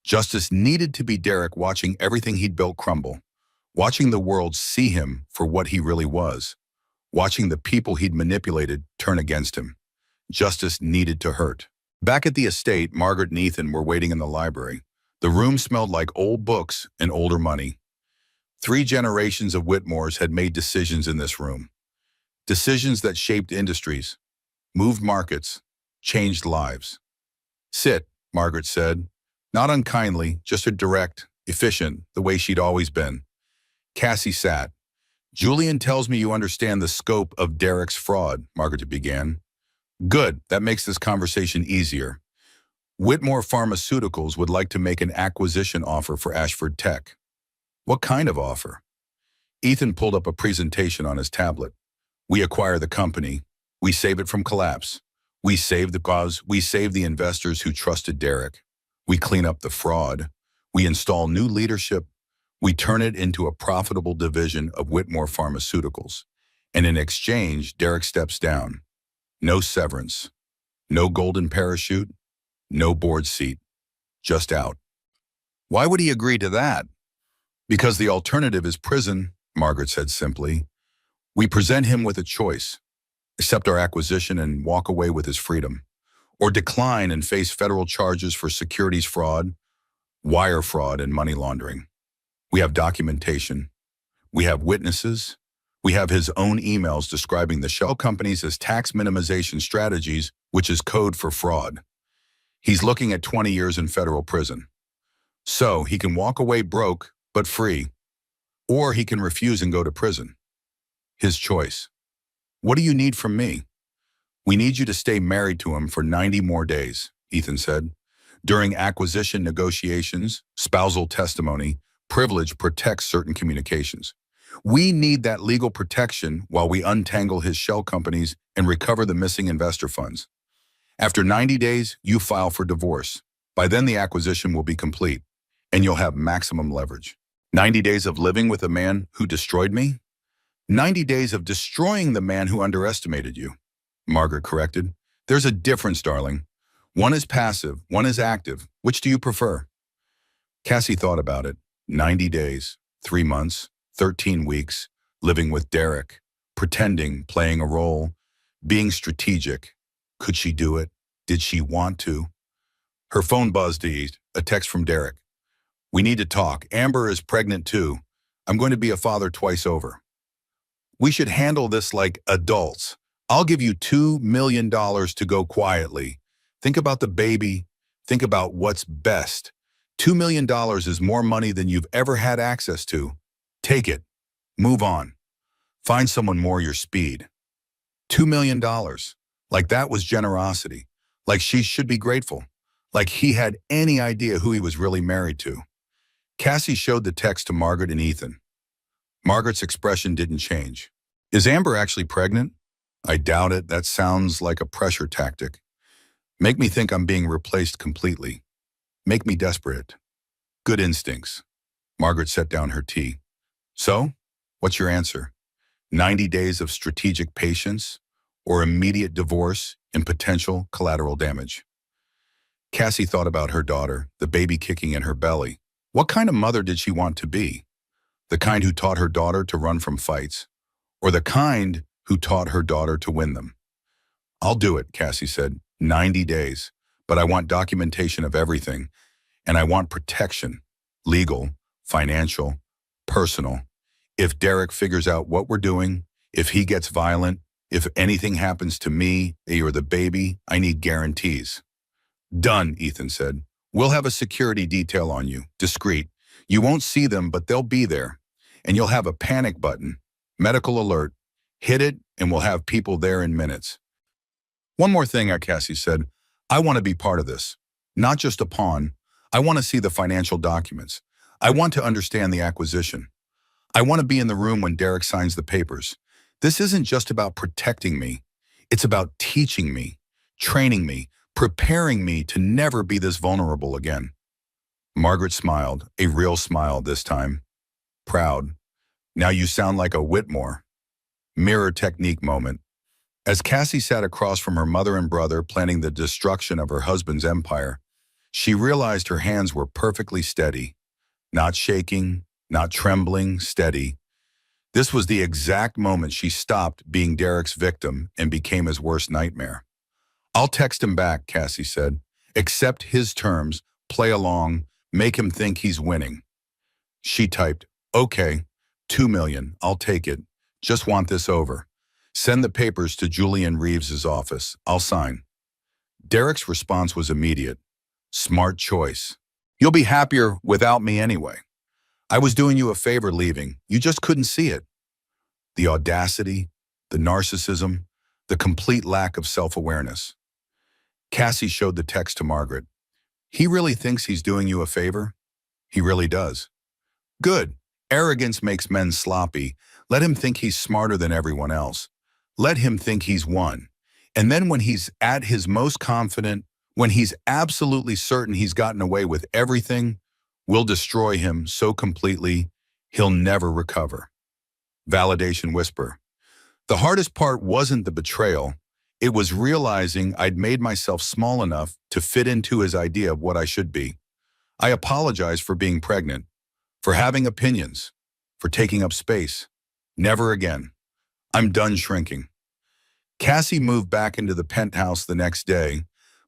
Justice needed to be Derek watching everything he'd built crumble, watching the world see him for what he really was, watching the people he'd manipulated turn against him. Justice needed to hurt. Back at the estate, Margaret and Ethan were waiting in the library. The room smelled like old books and older money. 3 generations of Whitmores had made decisions in this room. Decisions that shaped industries, moved markets, changed lives. Sit, Margaret said. Not unkindly, just a direct, efficient, the way she'd always been. Cassie sat. Julian tells me you understand the scope of Derek's fraud, Margaret began. Good, that makes this conversation easier. Whitmore Pharmaceuticals would like to make an acquisition offer for Ashford Tech. What kind of offer? Ethan pulled up a presentation on his tablet. We acquire the company. We save it from collapse. We save the cause. We save the investors who trusted Derek. We clean up the fraud. We install new leadership. We turn it into a profitable division of Whitmore Pharmaceuticals. And in exchange, Derek steps down. No severance. No golden parachute. No board seat. Just out. Why would he agree to that? Because the alternative is prison, Margaret said simply. We present him with a choice. Accept our acquisition and walk away with his freedom. Or decline and face federal charges for securities fraud, wire fraud, and money laundering. We have documentation. We have witnesses. We have his own emails describing the shell companies as tax minimization strategies, which is code for fraud. He's looking at 20 years in federal prison. So he can walk away broke, but free. Or he can refuse and go to prison. His choice. What do you need from me? We need you to stay married to him for 90 more days, Ethan said. During acquisition negotiations, spousal testimony, privilege protects certain communications. We need that legal protection while we untangle his shell companies and recover the missing investor funds. After 90 days, you file for divorce. By then, the acquisition will be complete, and you'll have maximum leverage. 90 days of living with a man who destroyed me? 90 days of destroying the man who underestimated you, Margaret corrected. There's a difference, darling. One is passive, one is active. Which do you prefer? Cassie thought about it. 90 days, 3 months, 13 weeks, living with Derek, pretending, playing a role, being strategic. Could she do it? Did she want to? Her phone buzzed, a text from Derek. We need to talk. Amber is pregnant too. I'm going to be a father twice over. We should handle this like adults. I'll give you $2 million to go quietly. Think about the baby. Think about what's best. $2 million is more money than you've ever had access to. Take it. Move on. Find someone more your speed. $2 million. Like that was generosity. Like she should be grateful. Like he had any idea who he was really married to. Cassie showed the text to Margaret and Ethan. Margaret's expression didn't change. Is Amber actually pregnant? I doubt it. That sounds like a pressure tactic. Make me think I'm being replaced completely. Make me desperate. Good instincts. Margaret set down her tea. So, what's your answer? 90 days of strategic patience or immediate divorce and potential collateral damage? Cassie thought about her daughter, the baby kicking in her belly. What kind of mother did she want to be? The kind who taught her daughter to run from fights, or the kind who taught her daughter to win them? I'll do it, Cassie said. 90 days. But I want documentation of everything. And I want protection. Legal, financial, personal. If Derek figures out what we're doing, if he gets violent, if anything happens to me or the baby, I need guarantees. Done, Ethan said. We'll have a security detail on you, discreet. You won't see them, but they'll be there. And you'll have a panic button, medical alert. Hit it, and we'll have people there in minutes. One more thing, Cassie said. I want to be part of this. Not just a pawn. I want to see the financial documents. I want to understand the acquisition. I want to be in the room when Derek signs the papers. This isn't just about protecting me. It's about teaching me, training me, preparing me to never be this vulnerable again. Margaret smiled, a real smile this time. Proud. Now you sound like a Whitmore. Mirror technique moment. As Cassie sat across from her mother and brother planning the destruction of her husband's empire, She realized her hands were perfectly steady, not shaking, not trembling, steady. This was the exact moment she stopped being Derek's victim and became his worst nightmare. I'll text him back, Cassie said. Accept his terms, play along, make him think he's winning. She typed, okay, 2 million, I'll take it. Just want this over. Send the papers to Julian Reeves's office. I'll sign. Derek's response was immediate. Smart choice. You'll be happier without me anyway. I was doing you a favor leaving. You just couldn't see it. The audacity, the narcissism, the complete lack of self-awareness. Cassie showed the text to Margaret. He really thinks he's doing you a favor? He really does. Good. Arrogance makes men sloppy. Let him think he's smarter than everyone else. Let him think he's won. And then when he's at his most confident, when he's absolutely certain he's gotten away with everything, we'll destroy him so completely he'll never recover. Validation whisper. The hardest part wasn't the betrayal. It was realizing I'd made myself small enough to fit into his idea of what I should be. I apologize for being pregnant, for having opinions, for taking up space. Never again. I'm done shrinking. Cassie moved back into the penthouse the next day,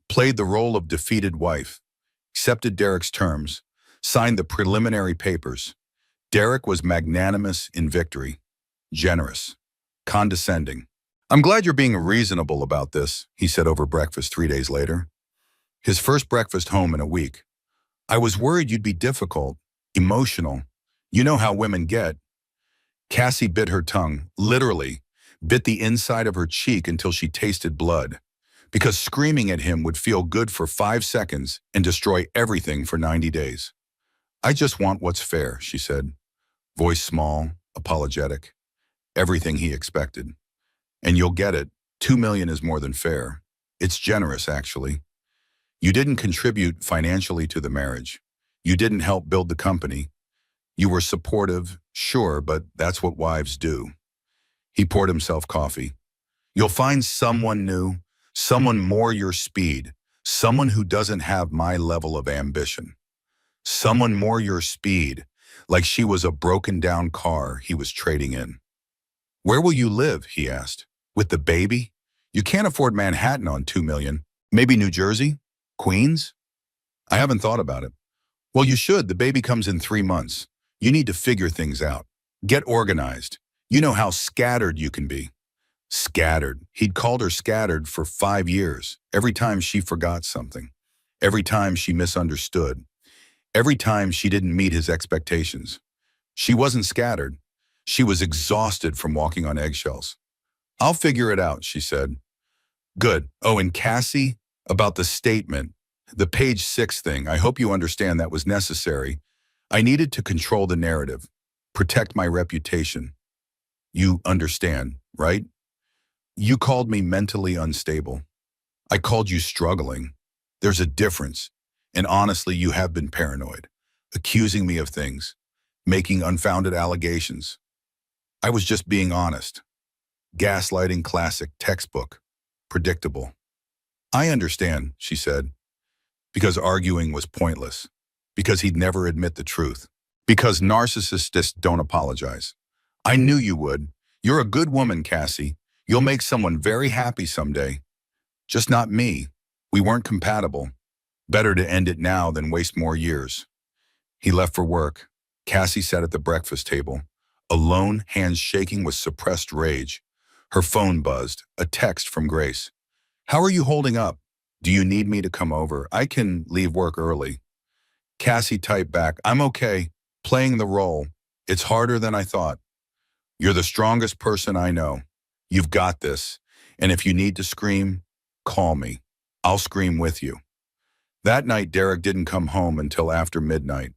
played the role of defeated wife, accepted Derek's terms, signed the preliminary papers. Derek was magnanimous in victory, generous, condescending. I'm glad you're being reasonable about this, he said over breakfast 3 days later. His first breakfast home in a week. I was worried you'd be difficult, emotional. You know how women get. Cassie bit her tongue, literally, bit the inside of her cheek until she tasted blood, because screaming at him would feel good for 5 seconds and destroy everything for 90 days. I just want what's fair, she said, voice small, apologetic, everything he expected. And you'll get it, 2 million is more than fair. It's generous, actually. You didn't contribute financially to the marriage. You didn't help build the company. You were supportive, sure, but that's what wives do. He poured himself coffee. You'll find someone new, someone more your speed, someone who doesn't have my level of ambition. Someone more your speed, like she was a broken-down car he was trading in. Where will you live, he asked. With the baby? You can't afford Manhattan on 2 million. Maybe New Jersey? Queens? I haven't thought about it. Well, you should. The baby comes in 3 months. You need to figure things out. Get organized. You know how scattered you can be. Scattered. He'd called her scattered for 5 years. Every time she forgot something. Every time she misunderstood. Every time she didn't meet his expectations. She wasn't scattered. She was exhausted from walking on eggshells. I'll figure it out, she said. Good. Oh, and Cassie, about the statement, the page 6 thing, I hope you understand that was necessary. I needed to control the narrative, protect my reputation. You understand, right? You called me mentally unstable. I called you struggling. There's a difference. And honestly, you have been paranoid, accusing me of things, making unfounded allegations. I was just being honest. Gaslighting classic, textbook, predictable. I understand, she said, because arguing was pointless, because he'd never admit the truth, because narcissists don't apologize. I knew you would. You're a good woman, Cassie. You'll make someone very happy someday. Just not me. We weren't compatible. Better to end it now than waste more years. He left for work. Cassie sat at the breakfast table, alone, hands shaking with suppressed rage. Her phone buzzed, a text from Grace. How are you holding up? Do you need me to come over? I can leave work early. Cassie typed back, I'm okay, playing the role. It's harder than I thought. You're the strongest person I know. You've got this. And if you need to scream, call me. I'll scream with you. That night, Derek didn't come home until after midnight.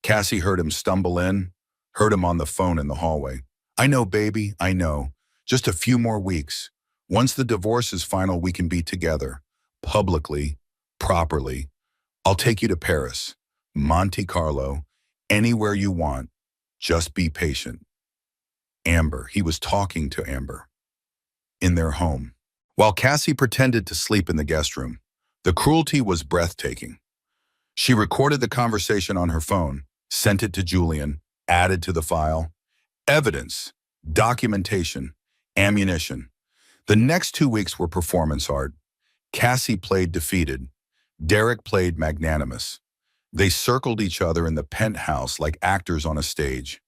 Cassie heard him stumble in, heard him on the phone in the hallway. I know, baby, I know. Just a few more weeks. Once the divorce is final, we can be together. Publicly, properly. I'll take you to Paris, Monte Carlo, anywhere you want. Just be patient. Amber, he was talking to Amber. In their home. While Cassie pretended to sleep in the guest room, the cruelty was breathtaking. She recorded the conversation on her phone, sent it to Julian, added to the file. Evidence, documentation, ammunition. The next 2 weeks were performance art. Cassie played defeated. Derek played magnanimous. They circled each other in the penthouse like actors on a stage.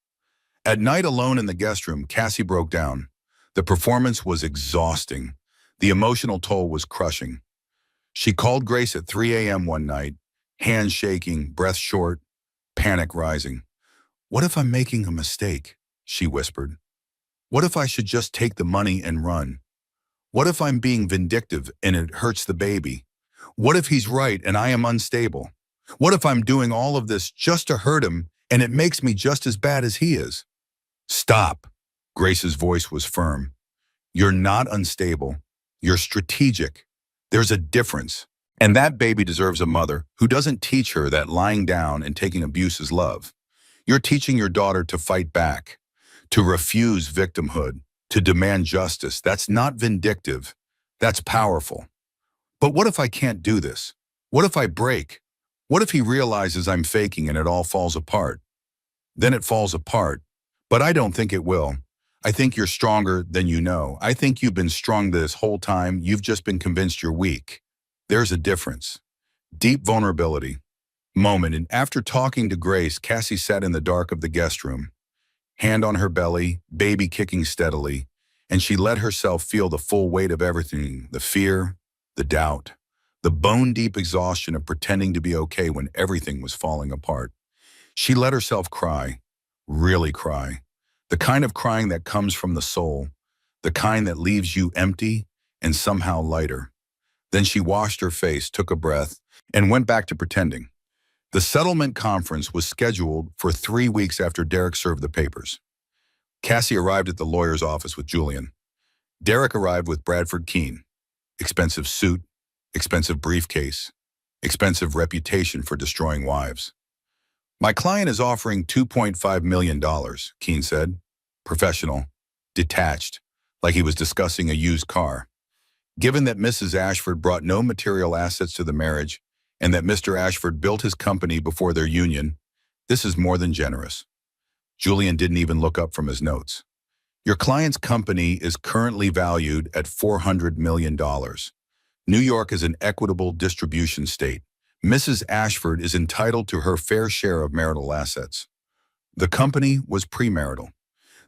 At night alone in the guest room, Cassie broke down. The performance was exhausting. The emotional toll was crushing. She called Grace at 3 a.m. one night, hands shaking, breath short, panic rising. "What if I'm making a mistake?" she whispered. "What if I should just take the money and run? What if I'm being vindictive and it hurts the baby? What if he's right and I am unstable? What if I'm doing all of this just to hurt him and it makes me just as bad as he is?" "Stop." Grace's voice was firm. "You're not unstable. You're strategic. There's a difference. And that baby deserves a mother who doesn't teach her that lying down and taking abuse is love. You're teaching your daughter to fight back, to refuse victimhood, to demand justice. That's not vindictive. That's powerful. But what if I can't do this? What if I break? What if he realizes I'm faking and it all falls apart?" "Then it falls apart. But I don't think it will. I think you're stronger than you know. I think you've been strong this whole time. You've just been convinced you're weak. There's a difference." Deep vulnerability. Moment, and after talking to Grace, Cassie sat in the dark of the guest room, hand on her belly, baby kicking steadily, and she let herself feel the full weight of everything, the fear, the doubt, the bone-deep exhaustion of pretending to be okay when everything was falling apart. She let herself cry, really cry, the kind of crying that comes from the soul, the kind that leaves you empty and somehow lighter. Then she washed her face, took a breath, and went back to pretending. The settlement conference was scheduled for 3 weeks after Derek served the papers. Cassie arrived at the lawyer's office with Julian. Derek arrived with Bradford Keene. Expensive suit, expensive briefcase, expensive reputation for destroying wives. "My client is offering $2.5 million, Keene said. Professional, detached, like he was discussing a used car. Given that Mrs. Ashford brought no material assets to the marriage and that Mr. Ashford built his company before their union, this is more than generous." Julian didn't even look up from his notes. "Your client's company is currently valued at $400 million. New York is an equitable distribution state. Mrs. Ashford is entitled to her fair share of marital assets. The company was premarital.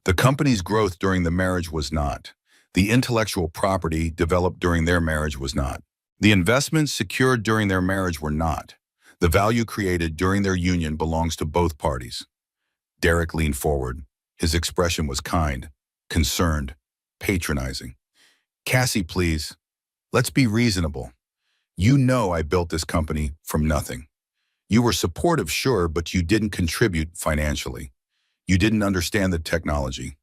The company's growth during the marriage was not. The intellectual property developed during their marriage was not. The investments secured during their marriage were not. The value created during their union belongs to both parties." Derek leaned forward. His expression was kind, concerned, patronizing. "Cassie, please, let's be reasonable. You know I built this company from nothing. You were supportive, sure, but you didn't contribute financially. You didn't understand the technology.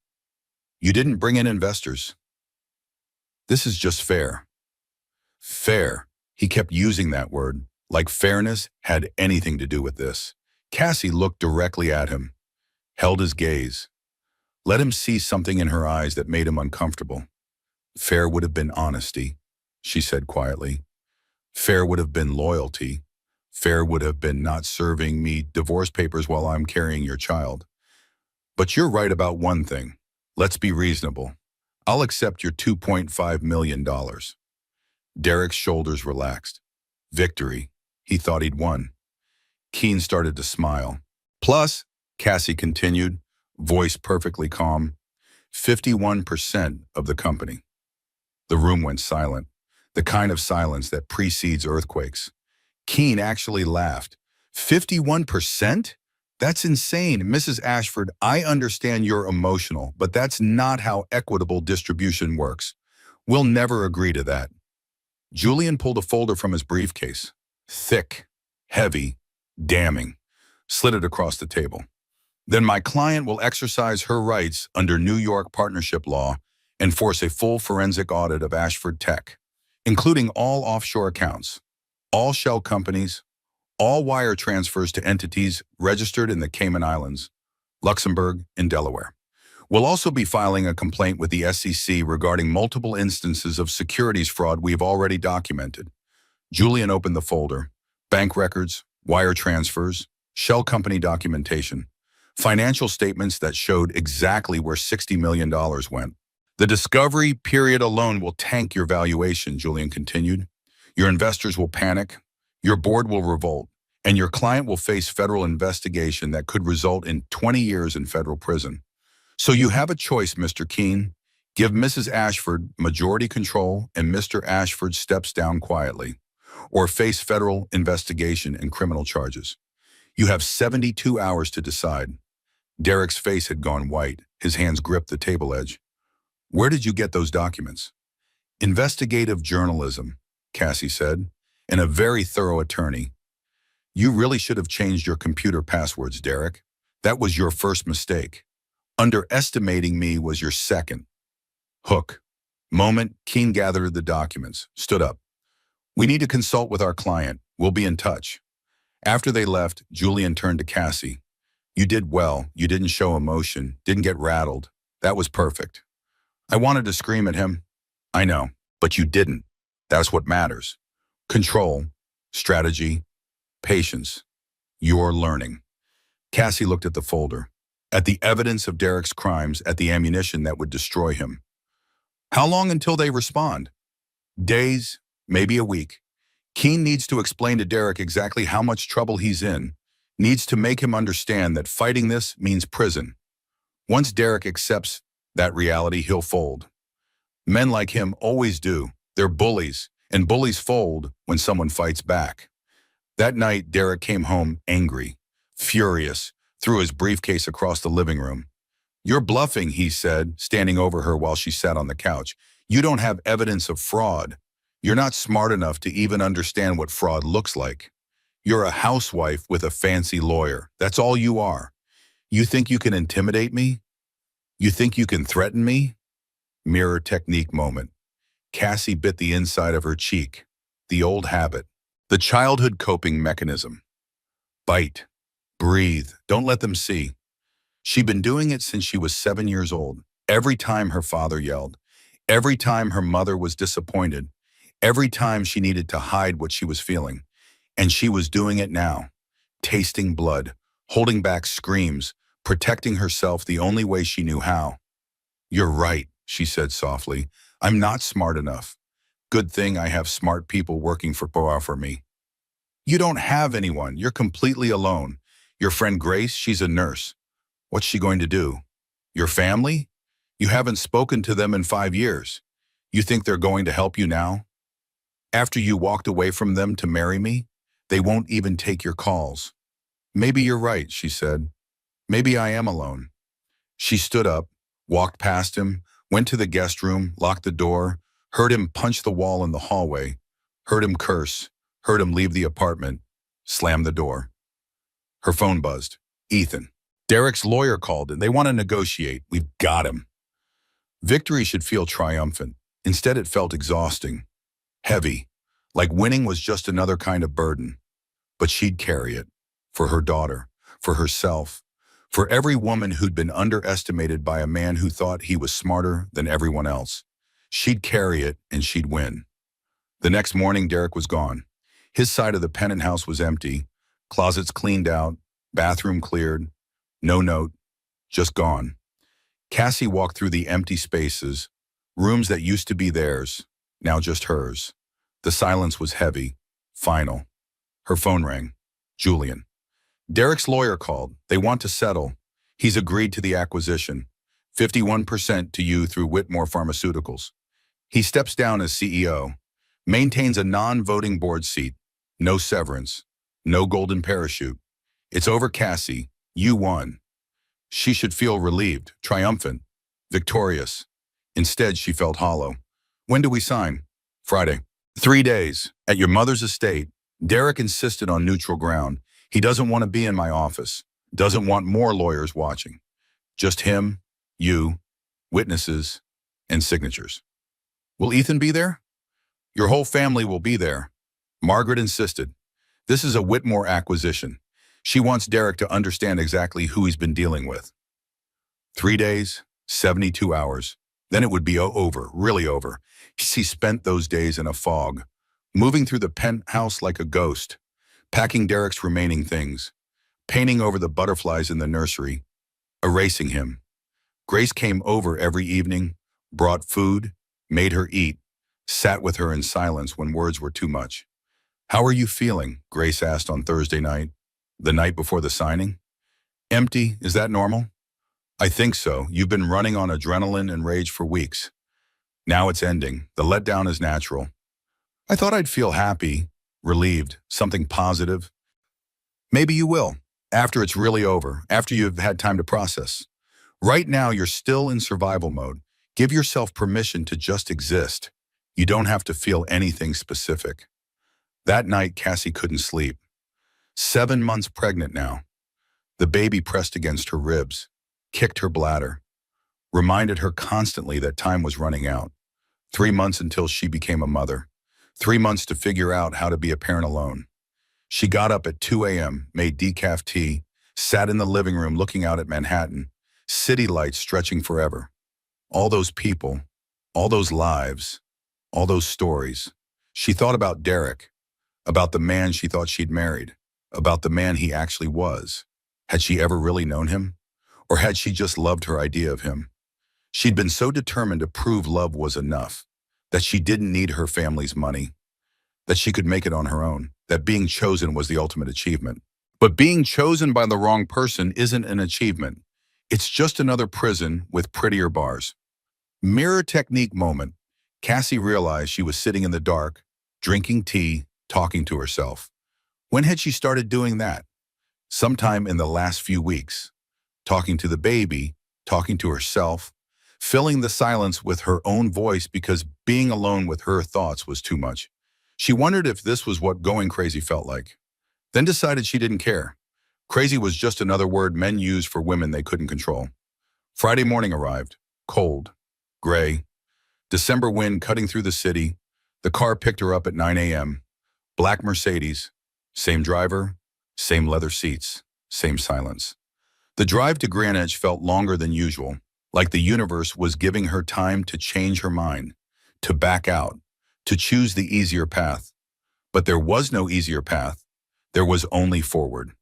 You didn't bring in investors. This is just fair." Fair. He kept using that word, like fairness had anything to do with this. Cassie looked directly at him, held his gaze, let him see something in her eyes that made him uncomfortable. "Fair would have been honesty," she said quietly. "Fair would have been loyalty. Fair would have been not serving me divorce papers while I'm carrying your child. But you're right about one thing. Let's be reasonable. I'll accept your $2.5 million. Derek's shoulders relaxed. Victory. He thought he'd won. Keene started to smile. "Plus," Cassie continued, voice perfectly calm, "51% of the company." The room went silent, the kind of silence that precedes earthquakes. Keene actually laughed. 51%? That's insane. Mrs. Ashford, I understand you're emotional, but that's not how equitable distribution works. We'll never agree to that. Julian pulled a folder from his briefcase. Thick, heavy, damning. Slid it across the table. "Then my client will exercise her rights under New York partnership law and force a full forensic audit of Ashford Tech, including all offshore accounts, all shell companies, all wire transfers to entities registered in the Cayman Islands, Luxembourg, and Delaware. We'll also be filing a complaint with the SEC regarding multiple instances of securities fraud we've already documented." Julian opened the folder. Bank records, wire transfers, shell company documentation, financial statements that showed exactly where $60 million went. The discovery period alone will tank your valuation, Julian continued. Your investors will panic, your board will revolt, and your client will face federal investigation that could result in 20 years in federal prison. So you have a choice, Mr. Keene. Give Mrs. Ashford majority control and Mr. Ashford steps down quietly, or face federal investigation and criminal charges. You have 72 hours to decide. Derek's face had gone white. His hands gripped the table edge. Where did you get those documents? Investigative journalism, Cassie said, and a very thorough attorney. You really should have changed your computer passwords, Derek. That was your first mistake. Underestimating me was your second. Hook. Moment, Keene gathered the documents, stood up. We need to consult with our client. We'll be in touch. After they left, Julian turned to Cassie. You did well. You didn't show emotion, didn't get rattled. That was perfect. I wanted to scream at him. I know, but you didn't. That's what matters. Control, strategy, patience. You're learning. Cassie looked at the folder, at the evidence of Derek's crimes, at the ammunition that would destroy him. How long until they respond? Days, maybe a week. Keene needs to explain to Derek exactly how much trouble he's in, needs to make him understand that fighting this means prison. Once Derek accepts that reality, he'll fold. Men like him always do. They're bullies, and bullies fold when someone fights back. That night, Derek came home angry, furious, threw his briefcase across the living room. You're bluffing, he said, standing over her while she sat on the couch. You don't have evidence of fraud. You're not smart enough to even understand what fraud looks like. You're a housewife with a fancy lawyer. That's all you are. You think you can intimidate me? You think you can threaten me? Mirror technique moment. Cassie bit the inside of her cheek. The old habit. The childhood coping mechanism. Bite. Breathe. Don't let them see. She'd been doing it since she was 7 years old. Every time her father yelled. Every time her mother was disappointed. Every time she needed to hide what she was feeling. And she was doing it now. Tasting blood. Holding back screams. Protecting herself the only way she knew how. You're right, she said softly. I'm not smart enough. Good thing I have smart people working for me. You don't have anyone. You're completely alone. Your friend Grace, she's a nurse. What's she going to do? Your family? You haven't spoken to them in 5 years. You think they're going to help you now? After you walked away from them to marry me, they won't even take your calls. Maybe you're right, she said. Maybe I am alone. She stood up, walked past him, went to the guest room, locked the door, heard him punch the wall in the hallway, heard him curse, heard him leave the apartment, slammed the door. Her phone buzzed. Ethan. Derek's lawyer called and they want to negotiate. We've got him. Victory should feel triumphant. Instead, it felt exhausting, heavy, like winning was just another kind of burden. But she'd carry it. For her daughter, for herself, for every woman who'd been underestimated by a man who thought he was smarter than everyone else. She'd carry it and she'd win. The next morning, Derek was gone. His side of the Pennant house was empty, closets cleaned out, bathroom cleared, no note, just gone. Cassie walked through the empty spaces, rooms that used to be theirs, now just hers. The silence was heavy, final. Her phone rang. Julian. Derek's lawyer called. They want to settle. He's agreed to the acquisition. 51% to you through Whitmore Pharmaceuticals. He steps down as CEO, maintains a non-voting board seat, no severance, no golden parachute. It's over, Cassie. You won. She should feel relieved, triumphant, victorious. Instead, she felt hollow. When do we sign? Friday. 3 days. At your mother's estate. Derek insisted on neutral ground. He doesn't want to be in my office. Doesn't want more lawyers watching. Just him, you, witnesses, and signatures. Will Ethan be there? Your whole family will be there. Margaret insisted. This is a Whitmore acquisition. She wants Derek to understand exactly who he's been dealing with. 3 days, 72 hours. Then it would be over, really over. He spent those days in a fog, moving through the penthouse like a ghost, packing Derek's remaining things, painting over the butterflies in the nursery, erasing him. Grace came over every evening, brought food, made her eat, sat with her in silence when words were too much. "How are you feeling?" Grace asked on Thursday night, the night before the signing. "Empty, is that normal?" "I think so. You've been running on adrenaline and rage for weeks. Now it's ending. The letdown is natural." "I thought I'd feel happy, relieved, something positive." "Maybe you will, after it's really over, after you've had time to process. Right now, you're still in survival mode. Give yourself permission to just exist. You don't have to feel anything specific." That night, Cassie couldn't sleep. 7 months pregnant now. The baby pressed against her ribs, kicked her bladder, reminded her constantly that time was running out. 3 months until she became a mother. 3 months to figure out how to be a parent alone. She got up at 2 a.m., made decaf tea, sat in the living room looking out at Manhattan, city lights stretching forever. All those people, all those lives, all those stories. She thought about Derek, about the man she thought she'd married, about the man he actually was. Had she ever really known him? Or had she just loved her idea of him? She'd been so determined to prove love was enough, that she didn't need her family's money, that she could make it on her own, that being chosen was the ultimate achievement. But being chosen by the wrong person isn't an achievement. It's just another prison with prettier bars. Mirror technique moment. Cassie realized she was sitting in the dark, drinking tea, talking to herself. When had she started doing that? Sometime in the last few weeks. Talking to the baby, talking to herself, filling the silence with her own voice because being alone with her thoughts was too much. She wondered if this was what going crazy felt like. Then decided she didn't care. Crazy was just another word men used for women they couldn't control. Friday morning arrived. Cold. Gray. December wind cutting through the city. The car picked her up at 9 a.m. Black Mercedes. Same driver, same leather seats, same silence. The drive to Greenwich felt longer than usual, like the universe was giving her time to change her mind, to back out, to choose the easier path. But there was no easier path. There was only forward.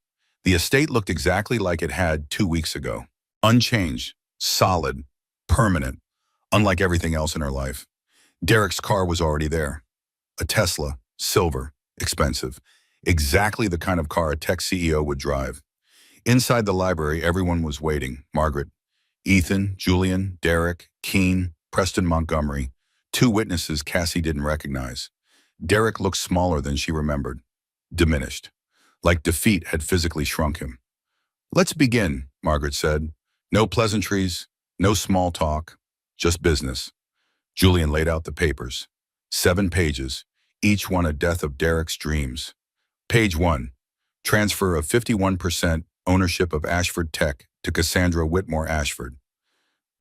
The estate looked exactly like it had 2 weeks ago. Unchanged, solid, permanent, unlike everything else in her life. Derek's car was already there. A Tesla, silver, expensive. Exactly the kind of car a tech CEO would drive. Inside the library, everyone was waiting. Margaret, Ethan, Julian, Derek, Keene, Preston Montgomery. 2 witnesses Cassie didn't recognize. Derek looked smaller than she remembered. Diminished. Like defeat had physically shrunk him. "Let's begin," Margaret said. "No pleasantries, no small talk, just business." Julian laid out the papers. 7 pages, each one a death of Derek's dreams. Page 1. Transfer of 51% ownership of Ashford Tech to Cassandra Whitmore Ashford.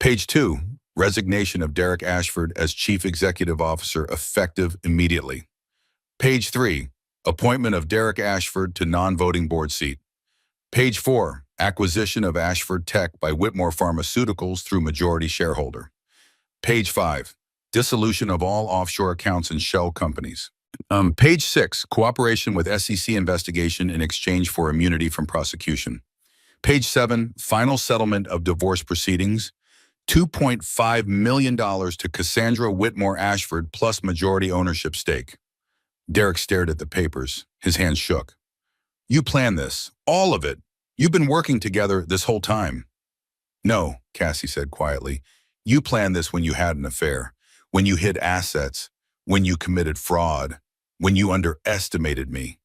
Page 2. Resignation of Derek Ashford as Chief Executive Officer effective immediately. Page 3. Appointment of Derek Ashford to non-voting board seat. Page 4. Acquisition of Ashford Tech by Whitmore Pharmaceuticals through majority shareholder. Page 5. Dissolution of all offshore accounts and shell companies. Page 6. Cooperation with SEC investigation in exchange for immunity from prosecution. Page 7. Final settlement of divorce proceedings. $2.5 million to Cassandra Whitmore Ashford plus majority ownership stake. Derek stared at the papers. His hands shook. "You planned this. All of it. You've been working together this whole time." "No," Cassie said quietly. "You planned this when you had an affair, when you hid assets, when you committed fraud, when you underestimated me.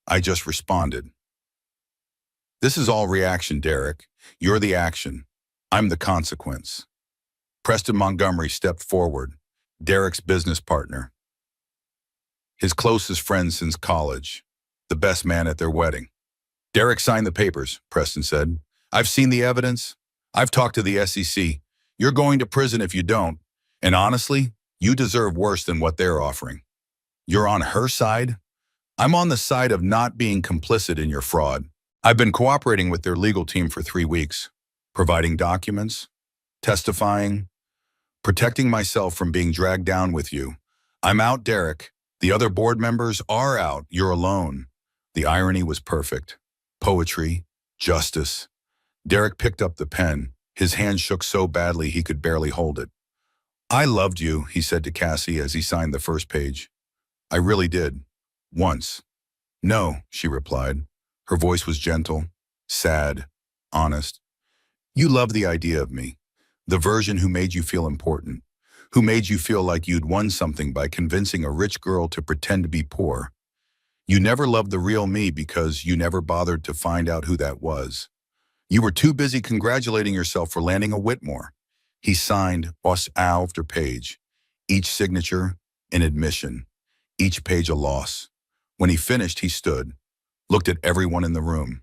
I just responded." "This is all reaction, Derek. You're the action. I'm the consequence." Preston Montgomery stepped forward, Derek's business partner. His closest friend since college, the best man at their wedding. "Derek signed the papers," Preston said. "I've seen the evidence. I've talked to the SEC. You're going to prison if you don't. And honestly, you deserve worse than what they're offering." "You're on her side?" "I'm on the side of not being complicit in your fraud. I've been cooperating with their legal team for 3 weeks, providing documents, testifying, protecting myself from being dragged down with you. I'm out, Derek. The other board members are out. You're alone. The irony was perfect. Poetry, justice. Derek picked up the pen. His hand shook so badly he could barely hold it. "I loved you," he said to Cassie as he signed the first page. "I really did. Once." "No," she replied. Her voice was gentle, sad, honest. "You loved the idea of me, the version who made you feel important, who made you feel like you'd won something by convincing a rich girl to pretend to be poor. You never loved the real me because you never bothered to find out who that was. You were too busy congratulating yourself for landing a Whitmore." He signed us after page, each signature an admission, each page a loss. When he finished, he stood, looked at everyone in the room,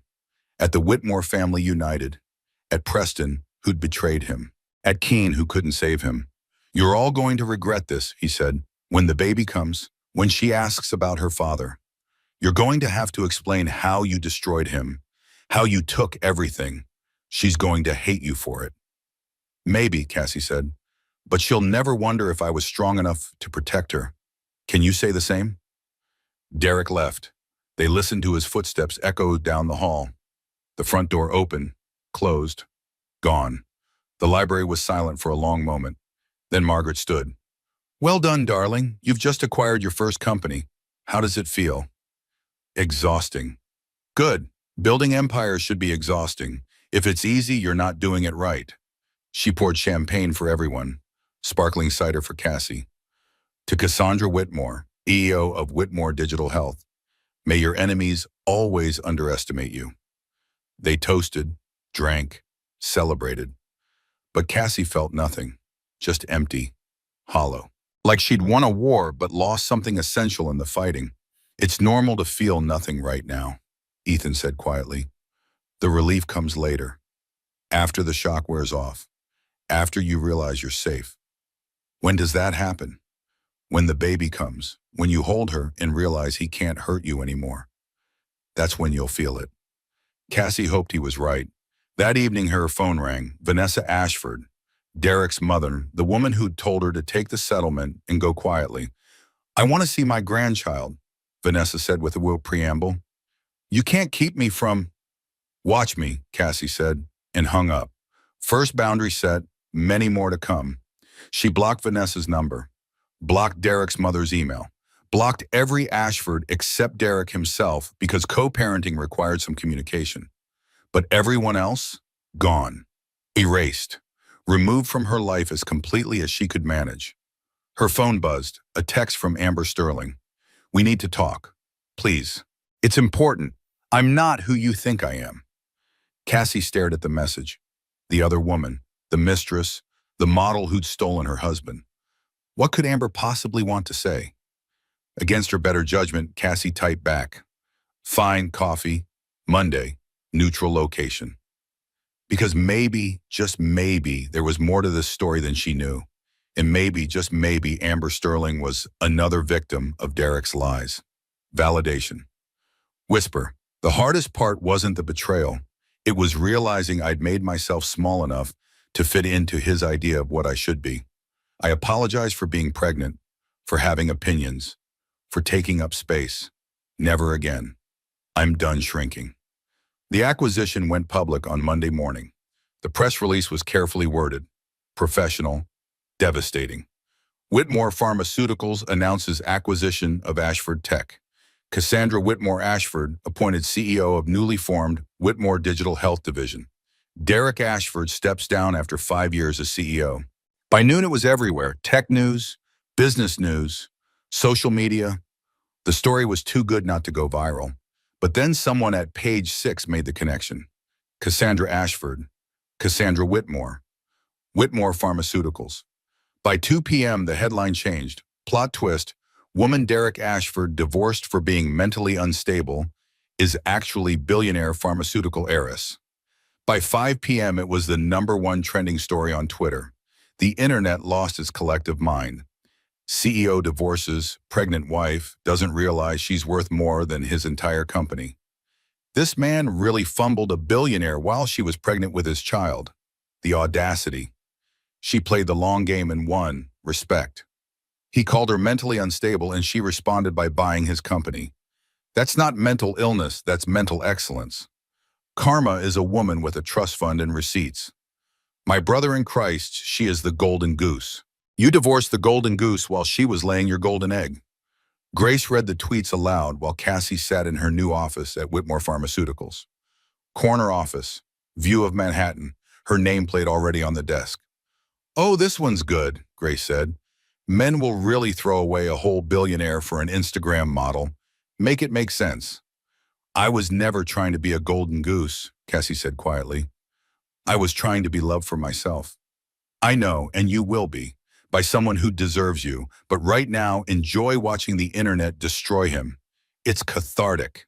at the Whitmore family united, at Preston, who'd betrayed him, at Keene, who couldn't save him. "You're all going to regret this," he said, "when the baby comes, when she asks about her father. You're going to have to explain how you destroyed him, how you took everything. She's going to hate you for it." "Maybe," Cassie said, "but she'll never wonder if I was strong enough to protect her. Can you say the same?" Derek left. They listened to his footsteps echo down the hall. The front door opened, closed, gone. The library was silent for a long moment. Then Margaret stood. "Well done, darling. You've just acquired your first company. How does it feel?" "Exhausting." "Good. Building empires should be exhausting. If it's easy, you're not doing it right." She poured champagne for everyone, sparkling cider for Cassie. "To Cassandra Whitmore, EO of Whitmore Digital Health, may your enemies always underestimate you." They toasted, drank, celebrated. But Cassie felt nothing, just empty, hollow. Like she'd won a war but lost something essential in the fighting. "It's normal to feel nothing right now," Ethan said quietly. "The relief comes later, after the shock wears off, after you realize you're safe." "When does that happen?" "When the baby comes, when you hold her and realize he can't hurt you anymore. That's when you'll feel it." Cassie hoped he was right. That evening her phone rang. Vanessa Ashford, Derek's mother, the woman who'd told her to take the settlement and go quietly. "I want to see my grandchild," Vanessa said with a little preamble. "You can't keep me from—" "Watch me," Cassie said, and hung up. First boundary set, many more to come. She blocked Vanessa's number, blocked Derek's mother's email, blocked every Ashford except Derek himself because co-parenting required some communication. But everyone else, gone, erased, removed from her life as completely as she could manage. Her phone buzzed, a text from Amber Sterling. "We need to talk. Please. It's important. I'm not who you think I am." Cassie stared at the message. The other woman, the mistress, the model who'd stolen her husband. What could Amber possibly want to say? Against her better judgment, Cassie typed back. "Fine coffee, Monday, neutral location." Because maybe, just maybe, there was more to this story than she knew. And maybe, just maybe, Amber Sterling was another victim of Derek's lies. Validation. Whisper. The hardest part wasn't the betrayal. It was realizing I'd made myself small enough to fit into his idea of what I should be. I apologize for being pregnant, for having opinions, for taking up space. Never again. I'm done shrinking. The acquisition went public on Monday morning. The press release was carefully worded, professional, devastating. Whitmore Pharmaceuticals announces acquisition of Ashford Tech. Cassandra Whitmore Ashford appointed CEO of newly formed Whitmore Digital Health Division. Derek Ashford steps down after 5 years as CEO. By noon it was everywhere, tech news, business news, social media. The story was too good not to go viral. But then someone at page 6 made the connection. Cassandra Ashford, Cassandra Whitmore, Whitmore Pharmaceuticals. By 2 p.m. the headline changed. Plot twist, woman Derek Ashford, divorced for being mentally unstable, is actually billionaire pharmaceutical heiress. By 5 p.m. it was the #1 trending story on Twitter. The internet lost its collective mind. CEO divorces, pregnant wife, doesn't realize she's worth more than his entire company. This man really fumbled a billionaire while she was pregnant with his child. The audacity. She played the long game and won, respect. He called her mentally unstable and she responded by buying his company. That's not mental illness, that's mental excellence. Karma is a woman with a trust fund and receipts. My brother in Christ, she is the golden goose. You divorced the golden goose while she was laying your golden egg. Grace read the tweets aloud while Cassie sat in her new office at Whitmore Pharmaceuticals. Corner office, view of Manhattan, her nameplate already on the desk. Oh, this one's good, Grace said. Men will really throw away a whole billionaire for an Instagram model. Make it make sense. I was never trying to be a golden goose, Cassie said quietly. I was trying to be loved for myself. I know, and you will be, by someone who deserves you, but right now, enjoy watching the internet destroy him. It's cathartic.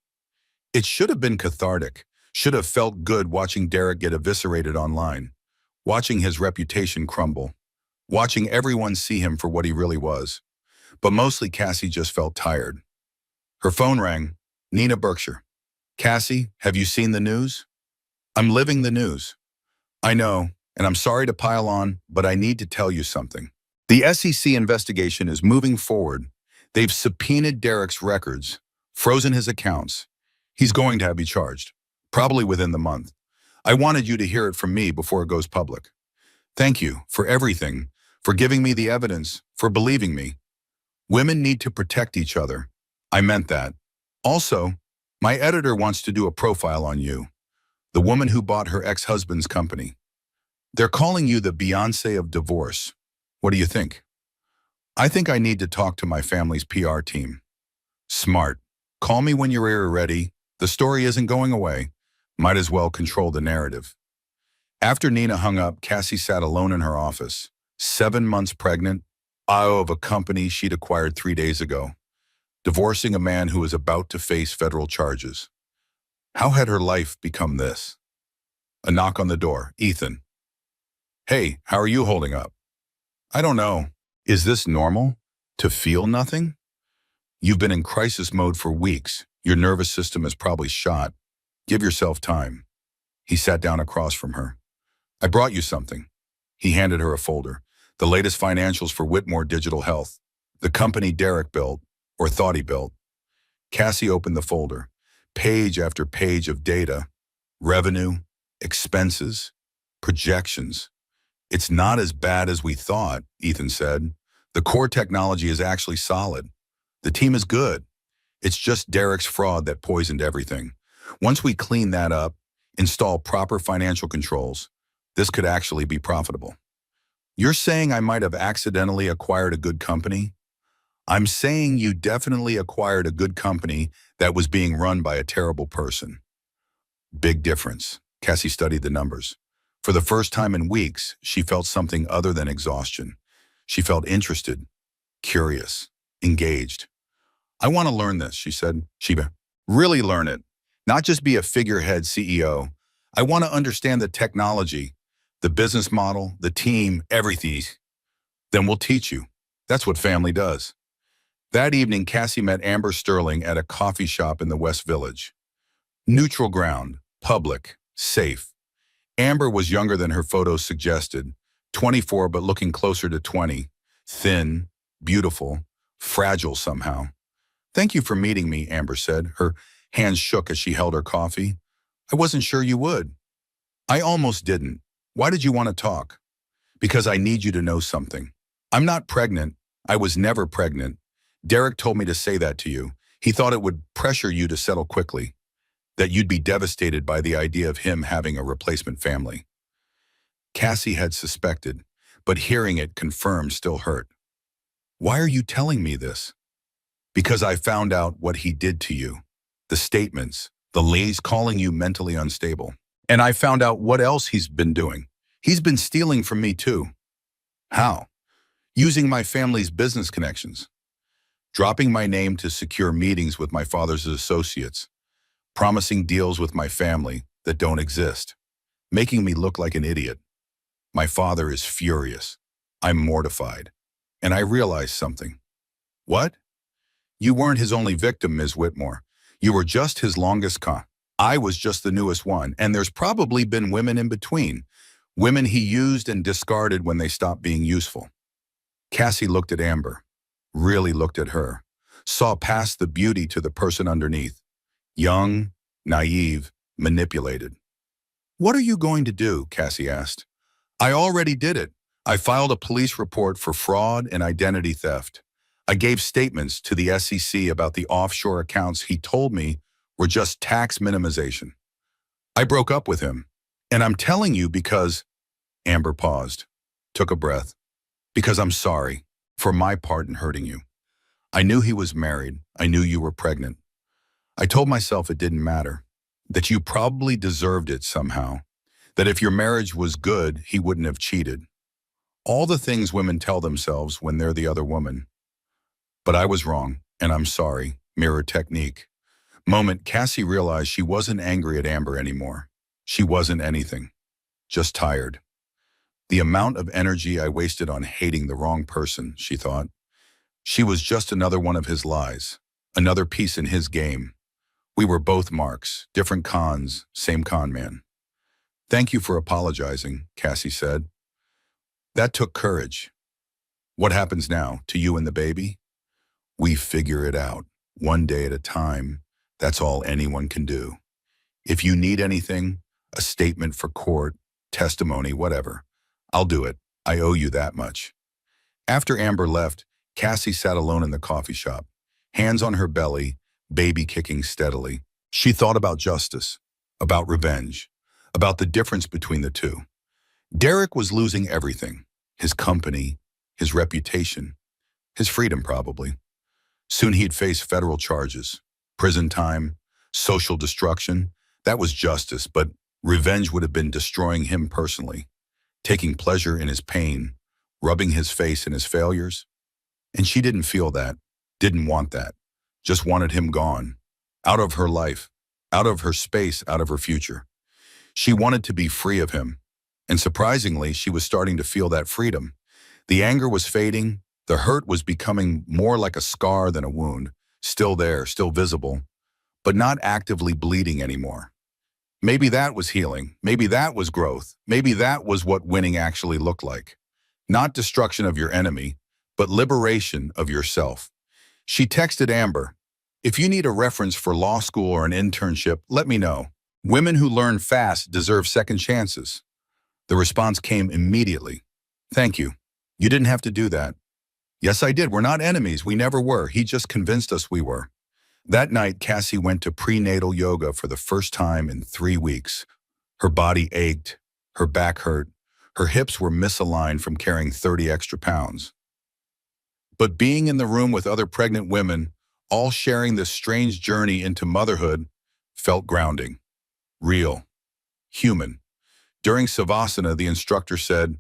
It should have been cathartic. Should have felt good watching Derek get eviscerated online, watching his reputation crumble, watching everyone see him for what he really was. But mostly Cassie just felt tired. Her phone rang. Nina Berkshire. Cassie, have you seen the news? I'm living the news. I know, and I'm sorry to pile on, but I need to tell you something. The SEC investigation is moving forward. They've subpoenaed Derek's records, frozen his accounts. He's going to be charged, probably within the month. I wanted you to hear it from me before it goes public. Thank you for everything, for giving me the evidence, for believing me. Women need to protect each other. I meant that. Also, my editor wants to do a profile on you, the woman who bought her ex-husband's company. They're calling you the Beyoncé of divorce. What do you think? I think I need to talk to my family's PR team. Smart. Call me when you're ready. The story isn't going away. Might as well control the narrative. After Nina hung up, Cassie sat alone in her office, 7 months pregnant, IO of a company she'd acquired 3 days ago, divorcing a man who was about to face federal charges. How had her life become this? A knock on the door. Ethan. Hey, how are you holding up? I don't know. Is this normal? To feel nothing? You've been in crisis mode for weeks. Your nervous system is probably shot. Give yourself time. He sat down across from her. I brought you something. He handed her a folder. The latest financials for Whitmore Digital Health. The company Derek built, or thought he built. Cassie opened the folder. Page after page of data. Revenue, expenses, projections. It's not as bad as we thought, Ethan said. The core technology is actually solid. The team is good. It's just Derek's fraud that poisoned everything. Once we clean that up, install proper financial controls, this could actually be profitable. You're saying I might have accidentally acquired a good company? I'm saying you definitely acquired a good company that was being run by a terrible person. Big difference. Cassie studied the numbers. For the first time in weeks, she felt something other than exhaustion. She felt interested, curious, engaged. I want to learn this, she said. Sheba, really learn it. Not just be a figurehead CEO. I want to understand the technology, the business model, the team, everything. Then we'll teach you. That's what family does. That evening, Cassie met Amber Sterling at a coffee shop in the West Village. Neutral ground, public, safe. Amber was younger than her photos suggested, 24 but looking closer to 20, thin, beautiful, fragile somehow. Thank you for meeting me, Amber said. Her hands shook as she held her coffee. I wasn't sure you would. I almost didn't. Why did you want to talk? Because I need you to know something. I'm not pregnant. I was never pregnant. Derek told me to say that to you. He thought it would pressure you to settle quickly, that you'd be devastated by the idea of him having a replacement family. Cassie had suspected, but hearing it confirmed still hurt. Why are you telling me this? Because I found out what he did to you. The statements, the lies calling you mentally unstable. And I found out what else he's been doing. He's been stealing from me too. How? Using my family's business connections. Dropping my name to secure meetings with my father's associates. Promising deals with my family that don't exist. Making me look like an idiot. My father is furious. I'm mortified. And I realized something. What? You weren't his only victim, Ms. Whitmore. You were just his longest con. I was just the newest one, and there's probably been women in between. Women he used and discarded when they stopped being useful. Cassie looked at Amber. Really looked at her. saw past the beauty to the person underneath. Young, naive, manipulated. "What are you going to do?" Cassie asked. "I already did it. I filed a police report for fraud and identity theft. I gave statements to the SEC about the offshore accounts he told me were just tax minimization. I broke up with him. And I'm telling you because—" Amber paused, took a breath. "Because I'm sorry for my part in hurting you. I knew he was married. I knew you were pregnant. I told myself it didn't matter, that you probably deserved it somehow, that if your marriage was good, he wouldn't have cheated. All the things women tell themselves when they're the other woman. But I was wrong, and I'm sorry." Mirror technique. Moment, Cassie realized she wasn't angry at Amber anymore. She wasn't anything, just tired. The amount of energy I wasted on hating the wrong person, she thought. She was just another one of his lies, another piece in his game. We were both marks, different cons, same con man. "Thank you for apologizing," Cassie said. "That took courage. What happens now to you and the baby? We figure it out, one day at a time. That's all anyone can do. If you need anything, a statement for court, testimony, whatever, I'll do it. I owe you that much." After Amber left, Cassie sat alone in the coffee shop, hands on her belly, baby kicking steadily. She thought about justice, about revenge, about the difference between the two. Derek was losing everything: his company, his reputation, his freedom probably. Soon he'd face federal charges, prison time, social destruction. That was justice, but revenge would have been destroying him personally, taking pleasure in his pain, rubbing his face in his failures. And she didn't feel that, didn't want that, just wanted him gone, out of her life, out of her space, out of her future. She wanted to be free of him. And surprisingly, she was starting to feel that freedom. The anger was fading. The hurt was becoming more like a scar than a wound, still there, still visible, but not actively bleeding anymore. Maybe that was healing. Maybe that was growth. Maybe that was what winning actually looked like. Not destruction of your enemy, but liberation of yourself. She texted Amber, "If you need a reference for law school or an internship, let me know. Women who learn fast deserve second chances." The response came immediately. "Thank you. You didn't have to do that." "Yes, I did. We're not enemies. We never were. He just convinced us we were." That night, Cassie went to prenatal yoga for the first time in 3 weeks. Her body ached, her back hurt, her hips were misaligned from carrying 30 extra pounds. But being in the room with other pregnant women, all sharing this strange journey into motherhood, felt grounding, real, human. During Savasana, the instructor said,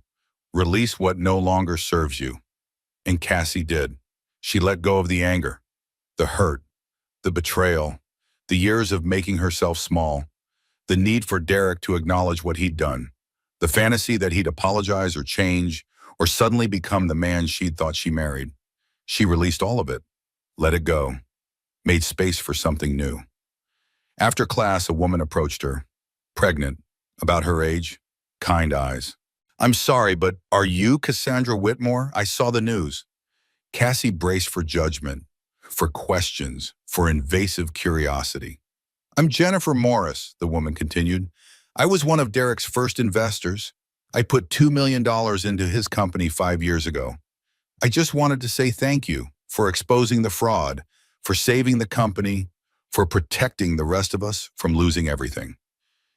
"Release what no longer serves you." And Cassie did. She let go of the anger, the hurt, the betrayal, the years of making herself small, the need for Derek to acknowledge what he'd done, the fantasy that he'd apologize or change, or suddenly become the man she'd thought she married. She released all of it, let it go, made space for something new. After class, a woman approached her, pregnant, about her age, kind eyes. "I'm sorry, but are you Cassandra Whitmore? I saw the news." Cassie braced for judgment, for questions, for invasive curiosity. "I'm Jennifer Morris," the woman continued. "I was one of Derek's first investors. I put $2 million into his company 5 years ago. I just wanted to say thank you for exposing the fraud, for saving the company, for protecting the rest of us from losing everything.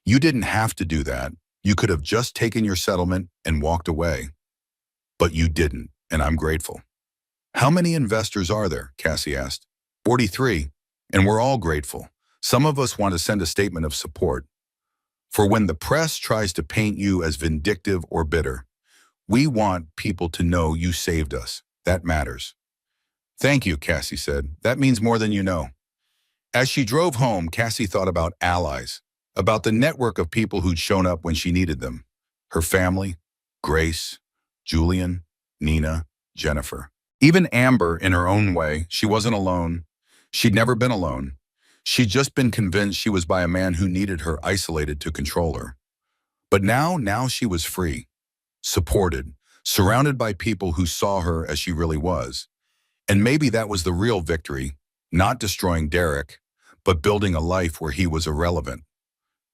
You didn't have to do that. You could have just taken your settlement and walked away. But you didn't, and I'm grateful." "How many investors are there?" Cassie asked. 43, and we're all grateful. Some of us want to send a statement of support. For when the press tries to paint you as vindictive or bitter, we want people to know you saved us. That matters." "Thank you," Cassie said. "That means more than you know." As she drove home, Cassie thought about allies, about the network of people who'd shown up when she needed them. Her family, Grace, Julian, Nina, Jennifer. Even Amber, in her own way, she wasn't alone. She'd never been alone. She'd just been convinced she was by a man who needed her isolated to control her. But now she was free, supported, surrounded by people who saw her as she really was. And maybe that was the real victory, Not destroying Derek, but building a life where he was irrelevant.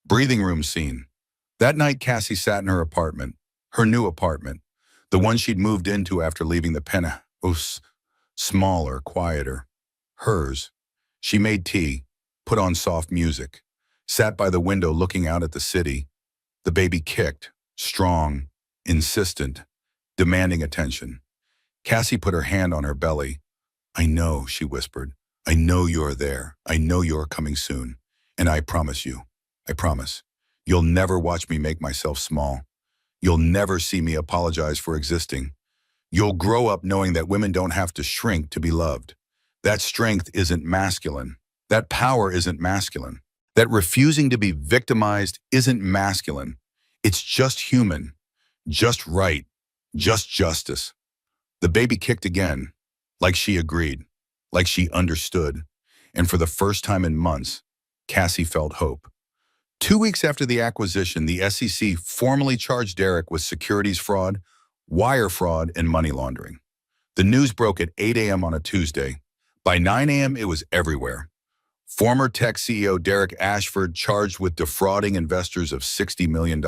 Breathing room scene. That night, Cassie sat in her apartment, her new apartment, the one she'd moved into after leaving the penthouse, smaller, quieter. Hers. She made tea, put on soft music, sat by the window looking out at the city. The baby kicked, strong, insistent, demanding attention. Cassie put her hand on her belly. I know, she whispered. I know you're there. I know you're coming soon. And I promise you, I promise, you'll never watch me make myself small. You'll never see me apologize for existing. You'll grow up knowing that women don't have to shrink to be loved. That strength isn't masculine. That power isn't masculine. That refusing to be victimized isn't masculine. It's just human, just right, just justice. The baby kicked again, like she agreed, like she understood. And for the first time in months, Cassie felt hope. 2 weeks after the acquisition, the SEC formally charged Derek with securities fraud, wire fraud, and money laundering. The news broke at 8 a.m. on a Tuesday. By 9 a.m., it was everywhere. Former tech CEO Derek Ashford charged with defrauding investors of $60 million.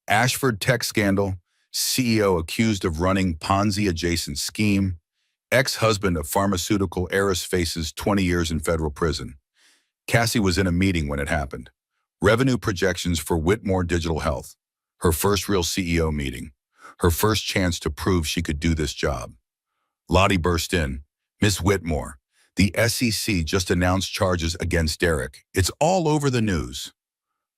Ashford tech scandal, CEO accused of running Ponzi-adjacent scheme. Ex-husband of Pharmaceutical Heiress faces 20 years in federal prison. Cassie was in a meeting when it happened. Revenue projections for Whitmore Digital Health. Her first real CEO meeting. Her first chance to prove she could do this job. Lottie burst in. Miss Whitmore, the SEC just announced charges against Derek. It's all over the news.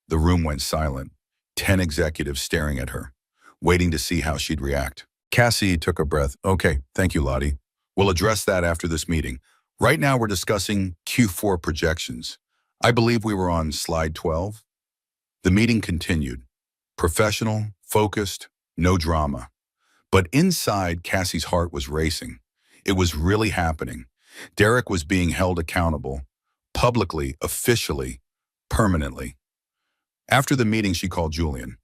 The room went silent. 10 executives staring at her, waiting to see how she'd react. Cassie took a breath. Okay, thank you, Lottie. We'll address that after this meeting. Right now, we're discussing Q4 projections. I believe we were on slide 12. The meeting continued. Professional, focused, no drama. But inside, Cassie's heart was racing. It was really happening. Derek was being held accountable, publicly, officially, permanently. After the meeting, she called Julian.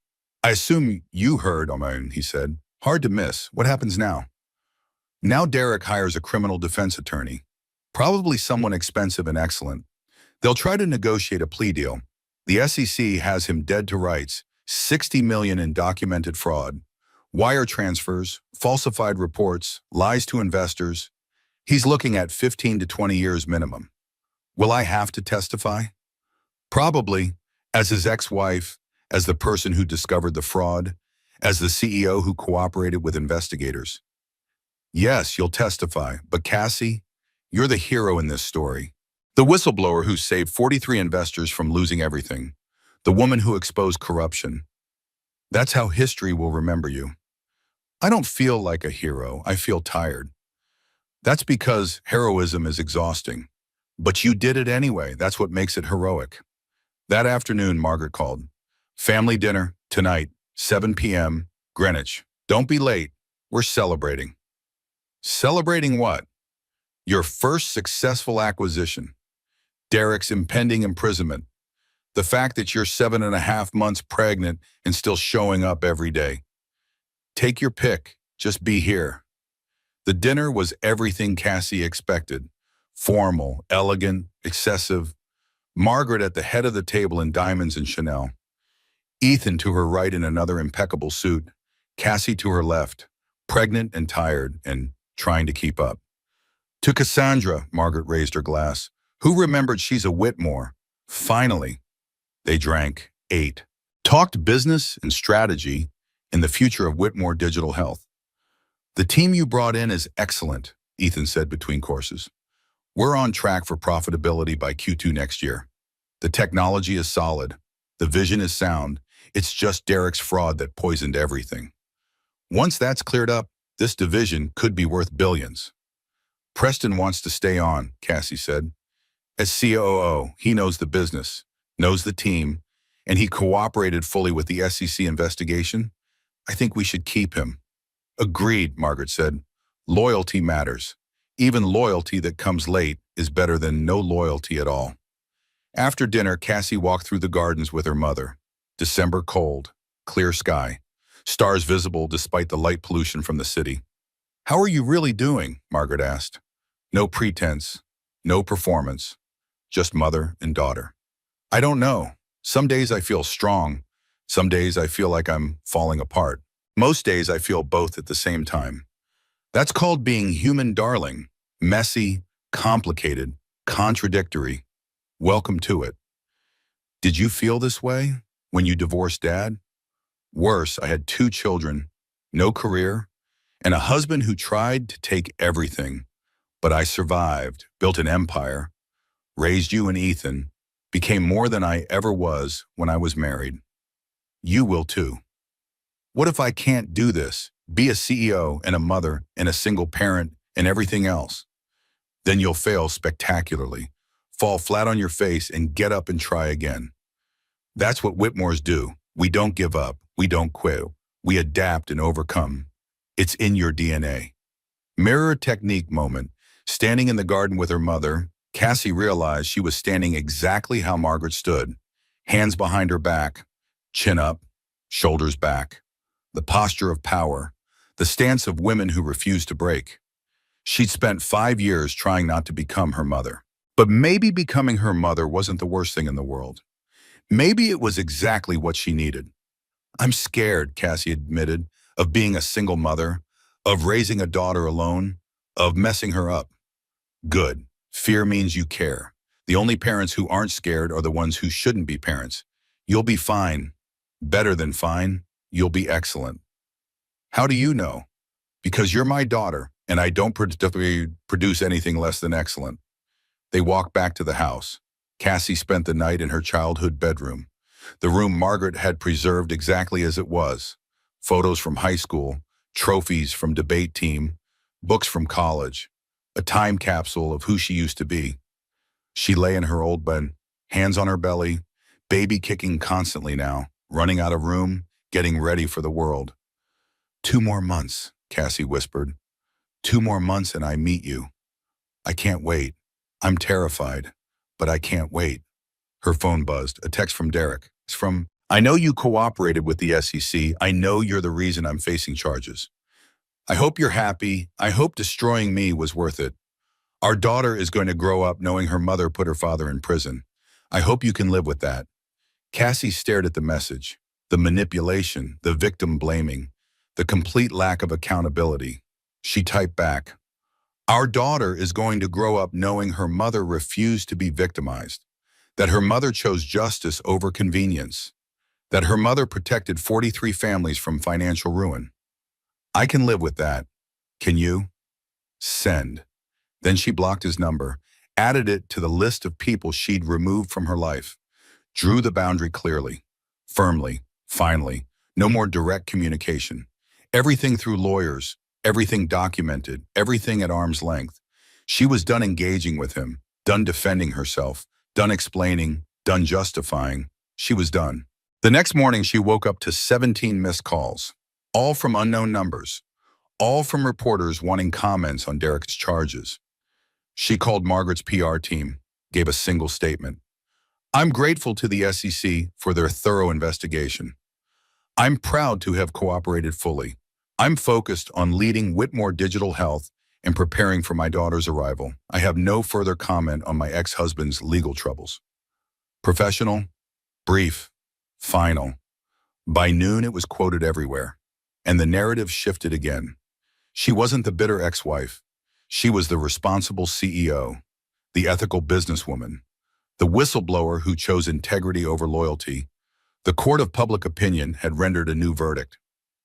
I assume you heard, Oman, he said. Hard to miss. What happens now? Now Derek hires a criminal defense attorney, probably someone expensive and excellent. They'll try to negotiate a plea deal. The SEC has him dead to rights, $60 million in documented fraud, wire transfers, falsified reports, lies to investors. He's looking at 15 to 20 years minimum. Will I have to testify? Probably, as his ex-wife, as the person who discovered the fraud, as the CEO who cooperated with investigators. Yes, you'll testify, but Cassie, you're the hero in this story. The whistleblower who saved 43 investors from losing everything. The woman who exposed corruption. That's how history will remember you. I don't feel like a hero. I feel tired. That's because heroism is exhausting. But you did it anyway. That's what makes it heroic. That afternoon, Margaret called. Family dinner, tonight, 7 p.m., Greenwich. Don't be late. We're celebrating. Celebrating what? Your first successful acquisition. Derek's impending imprisonment. The fact that you're 7.5 months pregnant and still showing up every day. Take your pick. Just be here. The dinner was everything Cassie expected. Formal, elegant, excessive. Margaret at the head of the table in diamonds and Chanel. Ethan to her right in another impeccable suit. Cassie to her left, pregnant and tired and trying to keep up. To Cassandra, Margaret raised her glass. Who remembered she's a Whitmore? Finally. They drank, ate, talked business and strategy in the future of Whitmore Digital Health. The team you brought in is excellent, Ethan said between courses. We're on track for profitability by Q2 next year. The technology is solid. The vision is sound. It's just Derek's fraud that poisoned everything. Once that's cleared up, this division could be worth billions. Preston wants to stay on, Cassie said. As COO, he knows the business, knows the team, and he cooperated fully with the SEC investigation. I think we should keep him. Agreed, Margaret said. Loyalty matters. Even loyalty that comes late is better than no loyalty at all. After dinner, Cassie walked through the gardens with her mother. December cold, clear sky, stars visible despite the light pollution from the city. How are you really doing? Margaret asked. No pretense, no performance, just mother and daughter. I don't know. Some days I feel strong. Some days I feel like I'm falling apart. Most days I feel both at the same time. That's called being human, darling. Messy, complicated, contradictory. Welcome to it. Did you feel this way when you divorced dad? Worse, I had 2 children, no career, and a husband who tried to take everything. But I survived, built an empire, raised you and Ethan, became more than I ever was when I was married. You will too. What if I can't do this, be a CEO and a mother and a single parent and everything else? Then you'll fail spectacularly, fall flat on your face and get up and try again. That's what Whitmores do. We don't give up. We don't quit. We adapt and overcome. It's in your DNA. Mirror technique moment. Standing in the garden with her mother, Cassie realized she was standing exactly how Margaret stood. Hands behind her back, chin up, shoulders back. The posture of power, the stance of women who refuse to break. She'd spent 5 years trying not to become her mother. But maybe becoming her mother wasn't the worst thing in the world. Maybe it was exactly what she needed. I'm scared, Cassie admitted, of being a single mother, of raising a daughter alone, of messing her up. Good. Fear means you care. The only parents who aren't scared are the ones who shouldn't be parents. You'll be fine. Better than fine. You'll be excellent. How do you know? Because you're my daughter, and I don't produce anything less than excellent. They walked back to the house. Cassie spent the night in her childhood bedroom, the room Margaret had preserved exactly as it was. Photos from high school, trophies from debate team, books from college, a time capsule of who she used to be. She lay in her old bed, hands on her belly, baby kicking constantly now, running out of room, getting ready for the world. 2 more months, Cassie whispered. 2 more months and I meet you. I can't wait. I'm terrified, but I can't wait. Her phone buzzed, a text from Derek. It's from, I know you cooperated with the SEC. I know you're the reason I'm facing charges. I hope you're happy. I hope destroying me was worth it. Our daughter is going to grow up knowing her mother put her father in prison. I hope you can live with that. Cassie stared at the message, the manipulation, the victim blaming, the complete lack of accountability. She typed back, our daughter is going to grow up knowing her mother refused to be victimized, that her mother chose justice over convenience, that her mother protected 43 families from financial ruin. I can live with that. Can you? Send. Then she blocked his number, added it to the list of people she'd removed from her life, drew the boundary clearly, firmly, finally, no more direct communication. Everything through lawyers, everything documented, everything at arm's length. She was done engaging with him, done defending herself, done explaining, done justifying. She was done. The next morning, she woke up to 17 missed calls, all from unknown numbers, all from reporters wanting comments on Derek's charges. She called Margaret's PR team, gave a single statement. I'm grateful to the SEC for their thorough investigation. I'm proud to have cooperated fully. I'm focused on leading Whitmore Digital Health and preparing for my daughter's arrival. I have no further comment on my ex-husband's legal troubles. Professional, brief, final. By noon, it was quoted everywhere, and the narrative shifted again. She wasn't the bitter ex-wife. She was the responsible CEO, the ethical businesswoman, the whistleblower who chose integrity over loyalty. The court of public opinion had rendered a new verdict.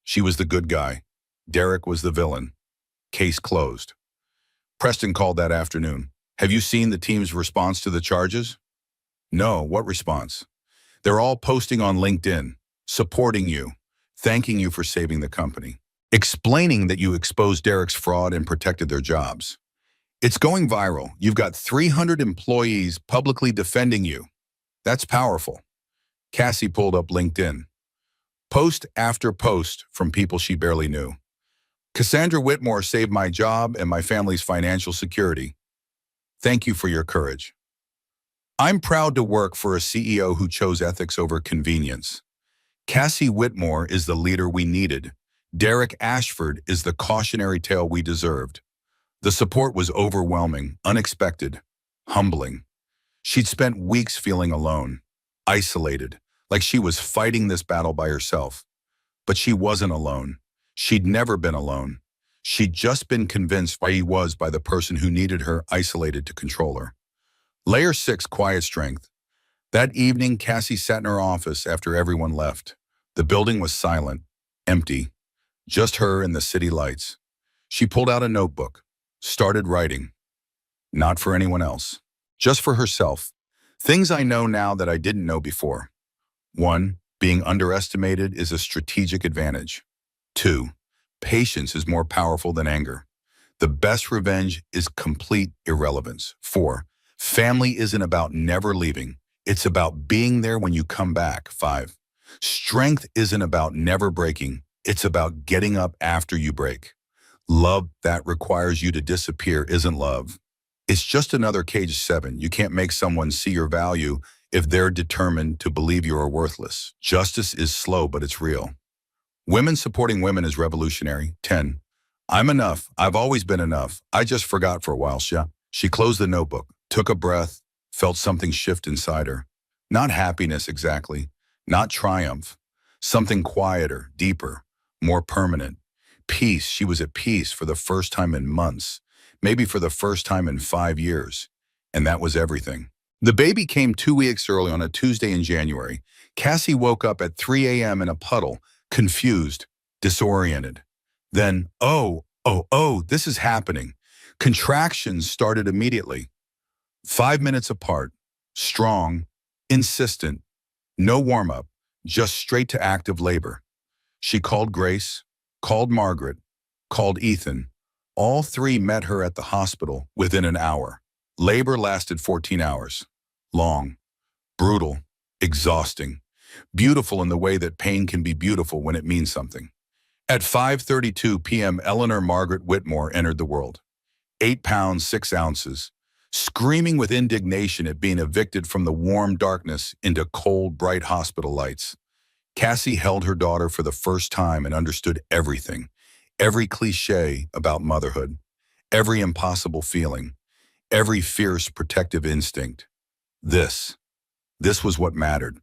She was the good guy. Derek was the villain. Case closed. Preston called that afternoon. Have you seen the team's response to the charges? No, what response? They're all posting on LinkedIn, supporting you, thanking you for saving the company, explaining that you exposed Derek's fraud and protected their jobs. It's going viral. You've got 300 employees publicly defending you. That's powerful. Cassie pulled up LinkedIn. Post after post from people she barely knew. Cassandra Whitmore saved my job and my family's financial security. Thank you for your courage. I'm proud to work for a CEO who chose ethics over convenience. Cassie Whitmore is the leader we needed. Derek Ashford is the cautionary tale we deserved. The support was overwhelming, unexpected. Humbling. She'd spent weeks feeling alone, isolated, like she was fighting this battle by herself. But she wasn't alone. She'd never been alone. She'd just been convinced by the person who needed her isolated to control her. Layer 6, quiet strength. That evening, Cassie sat in her office after everyone left. The building was silent, empty, just her and the city lights. She pulled out a notebook, started writing. Not for anyone else, just for herself. Things I know now that I didn't know before. 1. Being underestimated is a strategic advantage. 2. Patience is more powerful than anger. The best revenge is complete irrelevance. 4. Family isn't about never leaving. It's about being there when you come back. 5. Strength isn't about never breaking. It's about getting up after you break. Love that requires you to disappear isn't love. It's just another cage 7. You can't make someone see your value if they're determined to believe you are worthless. Justice is slow, but it's real. Women supporting women is revolutionary. 10. I'm enough. I've always been enough. I just forgot for a while. She closed the notebook, took a breath, felt something shift inside her. Not happiness exactly, not triumph. Something quieter, deeper, more permanent. Peace. She was at peace for the first time in months, maybe for the first time in 5 years. And that was everything. The baby came 2 weeks early on a Tuesday in January. Cassie woke up at 3 a.m. in a puddle, confused, disoriented. Then, this is happening. Contractions started immediately. 5 minutes apart, strong, insistent, no warm-up, just straight to active labor. She called Grace, called Margaret, called Ethan. All 3 met her at the hospital within an hour. Labor lasted 14 hours. Long, brutal, exhausting, beautiful in the way that pain can be beautiful when it means something. At 5:32 p.m., Eleanor Margaret Whitmore entered the world. 8 pounds, 6 ounces, screaming with indignation at being evicted from the warm darkness into cold, bright hospital lights. Cassie held her daughter for the first time and understood everything, every cliché about motherhood, every impossible feeling, every fierce protective instinct. This was what mattered.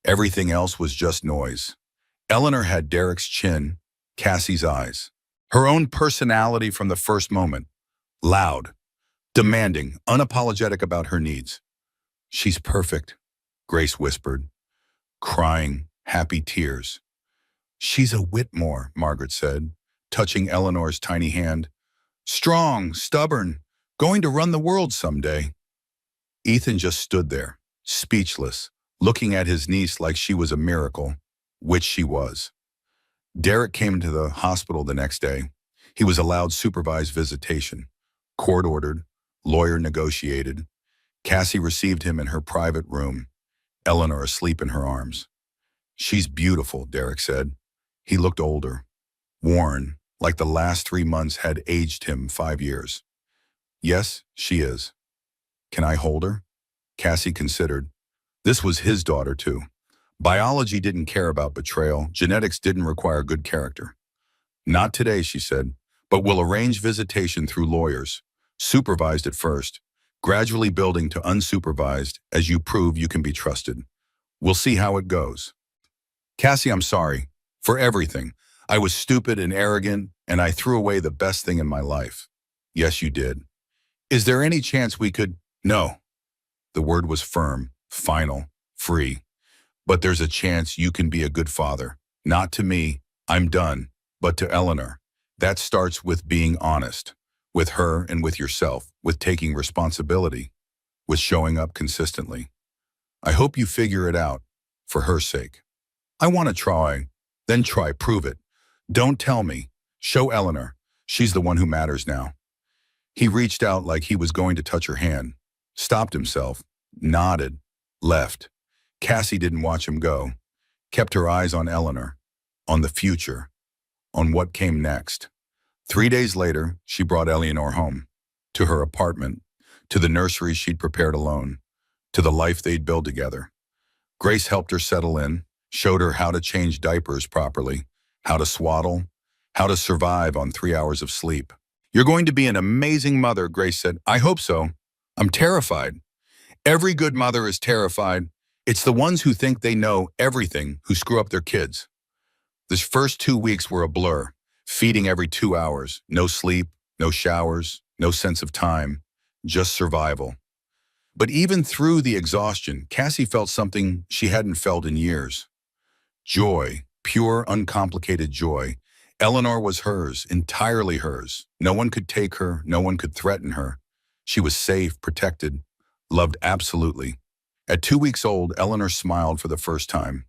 Everything else was just noise. Eleanor had Derek's chin, Cassie's eyes. Her own personality from the first moment. Loud, demanding, unapologetic about her needs. She's perfect, Grace whispered, crying, happy tears. She's a Whitmore, Margaret said, touching Eleanor's tiny hand. Strong, stubborn, going to run the world someday. Ethan just stood there, speechless, looking at his niece like she was a miracle, which she was. Derek came to the hospital the next day. He was allowed supervised visitation. Court-ordered, lawyer negotiated. Cassie received him in her private room, Eleanor asleep in her arms. She's beautiful, Derek said. He looked older, worn, like the last 3 months had aged him 5 years. Yes, she is. Can I hold her? Cassie considered. This was his daughter, too. Biology didn't care about betrayal. Genetics didn't require good character. Not today, she said, but we'll arrange visitation through lawyers, supervised at first, gradually building to unsupervised as you prove you can be trusted. We'll see how it goes. Cassie, I'm sorry. For everything. I was stupid and arrogant, and I threw away the best thing in my life. Yes, you did. Is there any chance we could? No. The word was firm, final, free. But there's a chance you can be a good father. Not to me, I'm done, but to Eleanor. That starts with being honest, with her and with yourself, with taking responsibility, with showing up consistently. I hope you figure it out, for her sake. I want to try, then try, prove it. Don't tell me. Show Eleanor. She's the one who matters now. He reached out like he was going to touch her hand, stopped himself, nodded, left. Cassie didn't watch him go, kept her eyes on Eleanor, on the future, on what came next. 3 days later, she brought Eleanor home, to her apartment, to the nursery she'd prepared alone, to the life they'd built together. Grace helped her settle in, showed her how to change diapers properly, how to swaddle, how to survive on 3 hours of sleep. You're going to be an amazing mother, Grace said. I hope so. I'm terrified. Every good mother is terrified. It's the ones who think they know everything who screw up their kids. The first 2 weeks were a blur, feeding every 2 hours, no sleep, no showers, no sense of time, just survival. But even through the exhaustion, Cassie felt something she hadn't felt in years. Joy, pure, uncomplicated joy. Eleanor was hers, entirely hers. No one could take her, no one could threaten her. She was safe, protected, loved absolutely. At 2 weeks old, Eleanor smiled for the first time.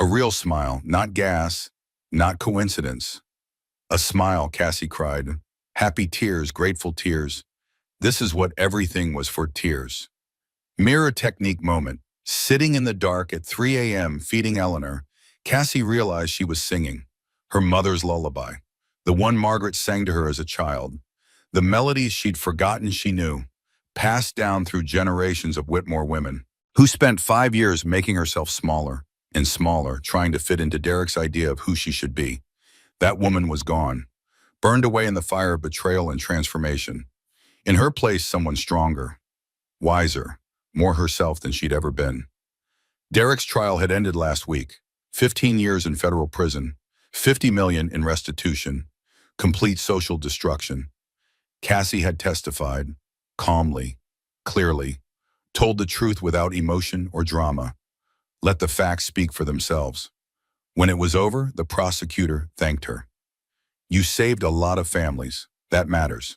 A real smile, not gas, not coincidence. A smile, Cassie cried. Happy tears, grateful tears. This is what everything was for, tears. Mirror technique moment. Sitting in the dark at 3 a.m. feeding Eleanor, Cassie realized she was singing her mother's lullaby, the one Margaret sang to her as a child. The melodies she'd forgotten she knew, passed down through generations of Whitmore women, who spent 5 years making herself smaller and smaller, trying to fit into Derek's idea of who she should be. That woman was gone, burned away in the fire of betrayal and transformation. In her place, someone stronger, wiser, more herself than she'd ever been. Derek's trial had ended last week. 15 years in federal prison, 50 million in restitution, complete social destruction. Cassie had testified, calmly, clearly, told the truth without emotion or drama, let the facts speak for themselves. When it was over, the prosecutor thanked her. You saved a lot of families. That matters.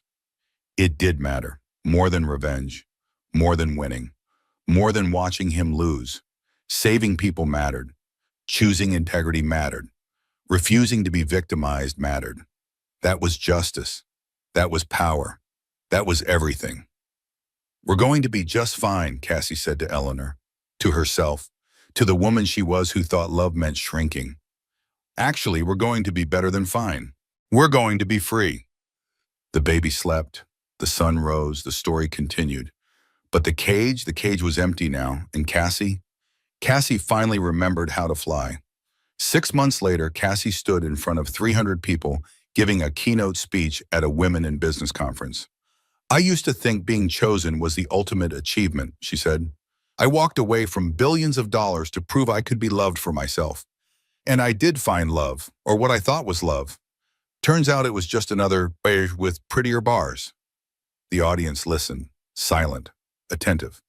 It did matter. More than revenge. More than winning. More than watching him lose. Saving people mattered. Choosing integrity mattered. Refusing to be victimized mattered. That was justice. That was power. That was everything. We're going to be just fine, Cassie said to Eleanor, to herself, to the woman she was who thought love meant shrinking. Actually, we're going to be better than fine. We're going to be free. The baby slept. The sun rose. The story continued. But the cage was empty now, and Cassie finally remembered how to fly. 6 months later, Cassie stood in front of 300 people giving a keynote speech at a women in business conference. I used to think being chosen was the ultimate achievement, she said. I walked away from billions of dollars to prove I could be loved for myself. And I did find love, or what I thought was love. Turns out it was just another beige with prettier bars. The audience listened, silent, attentive.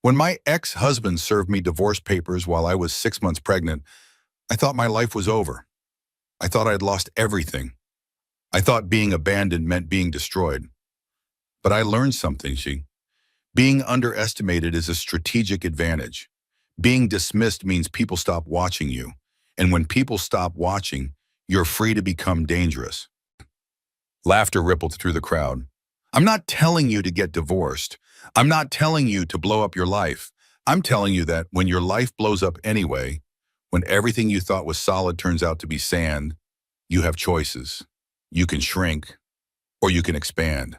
When my ex-husband served me divorce papers while I was 6 months pregnant, I thought my life was over. I thought I'd lost everything. I thought being abandoned meant being destroyed. But I learned something, being underestimated is a strategic advantage. Being dismissed means people stop watching you. And when people stop watching, you're free to become dangerous. Laughter rippled through the crowd. I'm not telling you to get divorced. I'm not telling you to blow up your life. I'm telling you that when your life blows up anyway, when everything you thought was solid turns out to be sand, you have choices. You can shrink, or you can expand.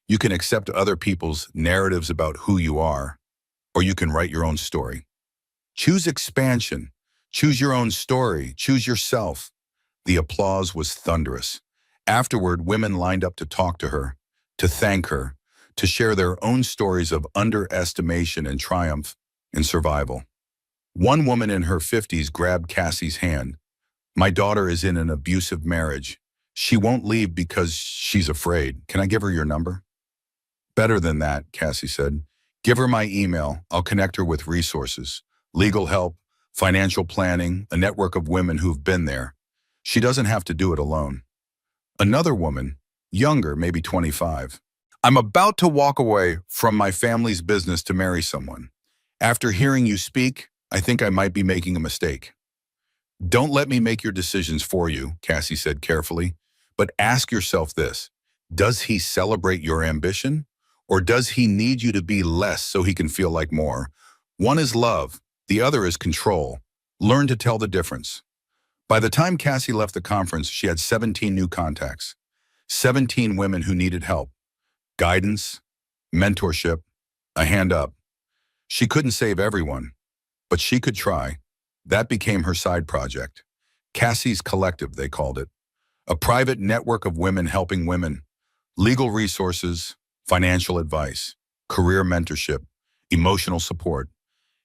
You can accept other people's narratives about who you are, or you can write your own story. Choose expansion. Choose your own story. Choose yourself. The applause was thunderous. Afterward, women lined up to talk to her, to thank her, to share their own stories of underestimation and triumph and survival. One woman in her 50s grabbed Cassie's hand. My daughter is in an abusive marriage. She won't leave because she's afraid. Can I give her your number? Better than that, Cassie said. Give her my email. I'll connect her with resources, legal help, financial planning, a network of women who've been there. She doesn't have to do it alone. Another woman, younger, maybe 25. I'm about to walk away from my family's business to marry someone. After hearing you speak, I think I might be making a mistake. Don't let me make your decisions for you, Cassie said carefully, but ask yourself this. Does he celebrate your ambition? Or does he need you to be less so he can feel like more? One is love, the other is control. Learn to tell the difference. By the time Cassie left the conference, she had 17 new contacts, 17 women who needed help, guidance, mentorship, a hand up. She couldn't save everyone, but she could try. That became her side project. Cassie's Collective, they called it. A private network of women helping women. Legal resources, financial advice, career mentorship, emotional support.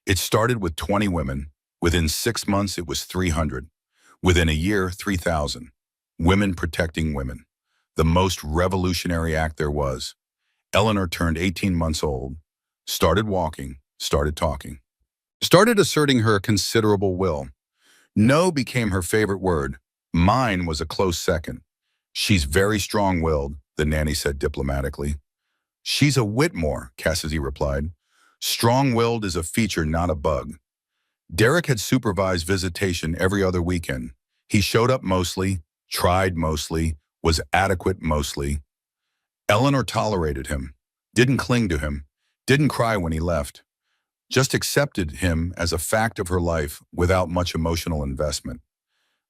It started with 20 women. Within 6 months, it was 300. Within a year, 3,000. Women protecting women. The most revolutionary act there was. Eleanor turned 18 months old, started walking, started talking, started asserting her considerable will. No became her favorite word. Mine was a close second. She's very strong-willed, the nanny said diplomatically. She's a Whitmore, Cassidy replied. Strong-willed is a feature, not a bug. Derek had supervised visitation every other weekend. He showed up mostly, tried mostly, was adequate mostly. Eleanor tolerated him, didn't cling to him, didn't cry when he left, just accepted him as a fact of her life without much emotional investment.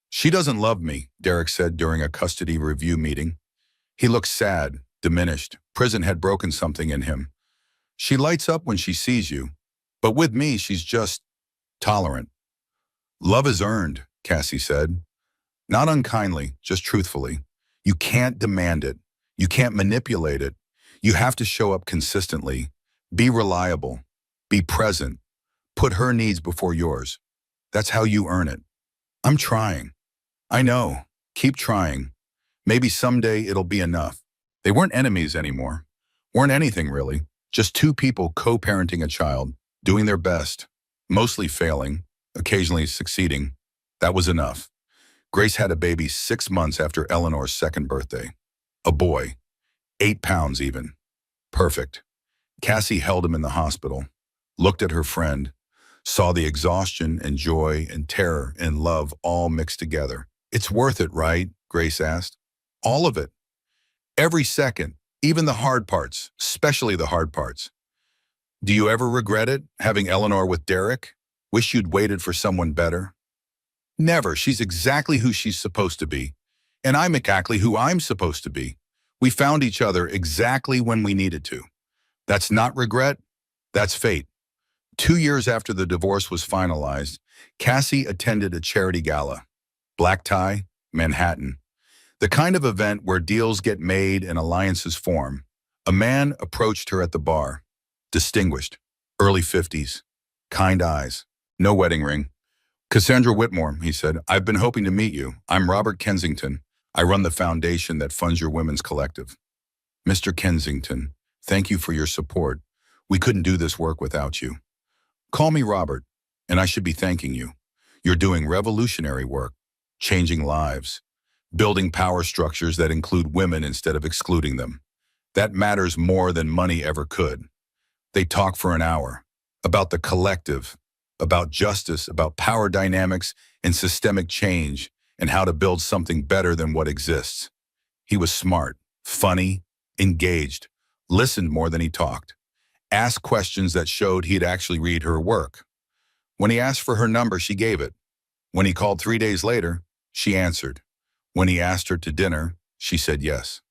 She doesn't love me, Derek said during a custody review meeting. He looked sad, diminished. Prison had broken something in him. She lights up when she sees you, but with me, she's just tolerant. Love is earned, Cassie said. Not unkindly, just truthfully. You can't demand it. You can't manipulate it. You have to show up consistently. Be reliable. Be present. Put her needs before yours. That's how you earn it. I'm trying. I know. Keep trying. Maybe someday it'll be enough. They weren't enemies anymore. Weren't anything really. Just two people co-parenting a child, doing their best, mostly failing, occasionally succeeding. That was enough. Grace had a baby 6 months after Eleanor's second birthday. A boy, 8 pounds even. Perfect. Cassie held him in the hospital, looked at her friend, saw the exhaustion and joy and terror and love all mixed together. It's worth it, right? Grace asked. All of it. Every second, even the hard parts, especially the hard parts. Do you ever regret it, having Eleanor with Derek? Wish you'd waited for someone better? Never. She's exactly who she's supposed to be. And I'm exactly who I'm supposed to be. We found each other exactly when we needed to. That's not regret. That's fate. 2 years after the divorce was finalized, Cassie attended a charity gala. Black tie, Manhattan. The kind of event where deals get made and alliances form. A man approached her at the bar. Distinguished. Early 50s. Kind eyes. No wedding ring. Cassandra Whitmore, he said, I've been hoping to meet you. I'm Robert Kensington. I run the foundation that funds your women's collective. Mr. Kensington, thank you for your support. We couldn't do this work without you. Call me Robert, and I should be thanking you. You're doing revolutionary work, changing lives, building power structures that include women instead of excluding them. That matters more than money ever could. They talk for an hour about the collective, about justice, about power dynamics and systemic change, and how to build something better than what exists. He was smart, funny, engaged, listened more than he talked, asked questions that showed he'd actually read her work. When he asked for her number, she gave it. When he called 3 days later, she answered. When he asked her to dinner, she said yes.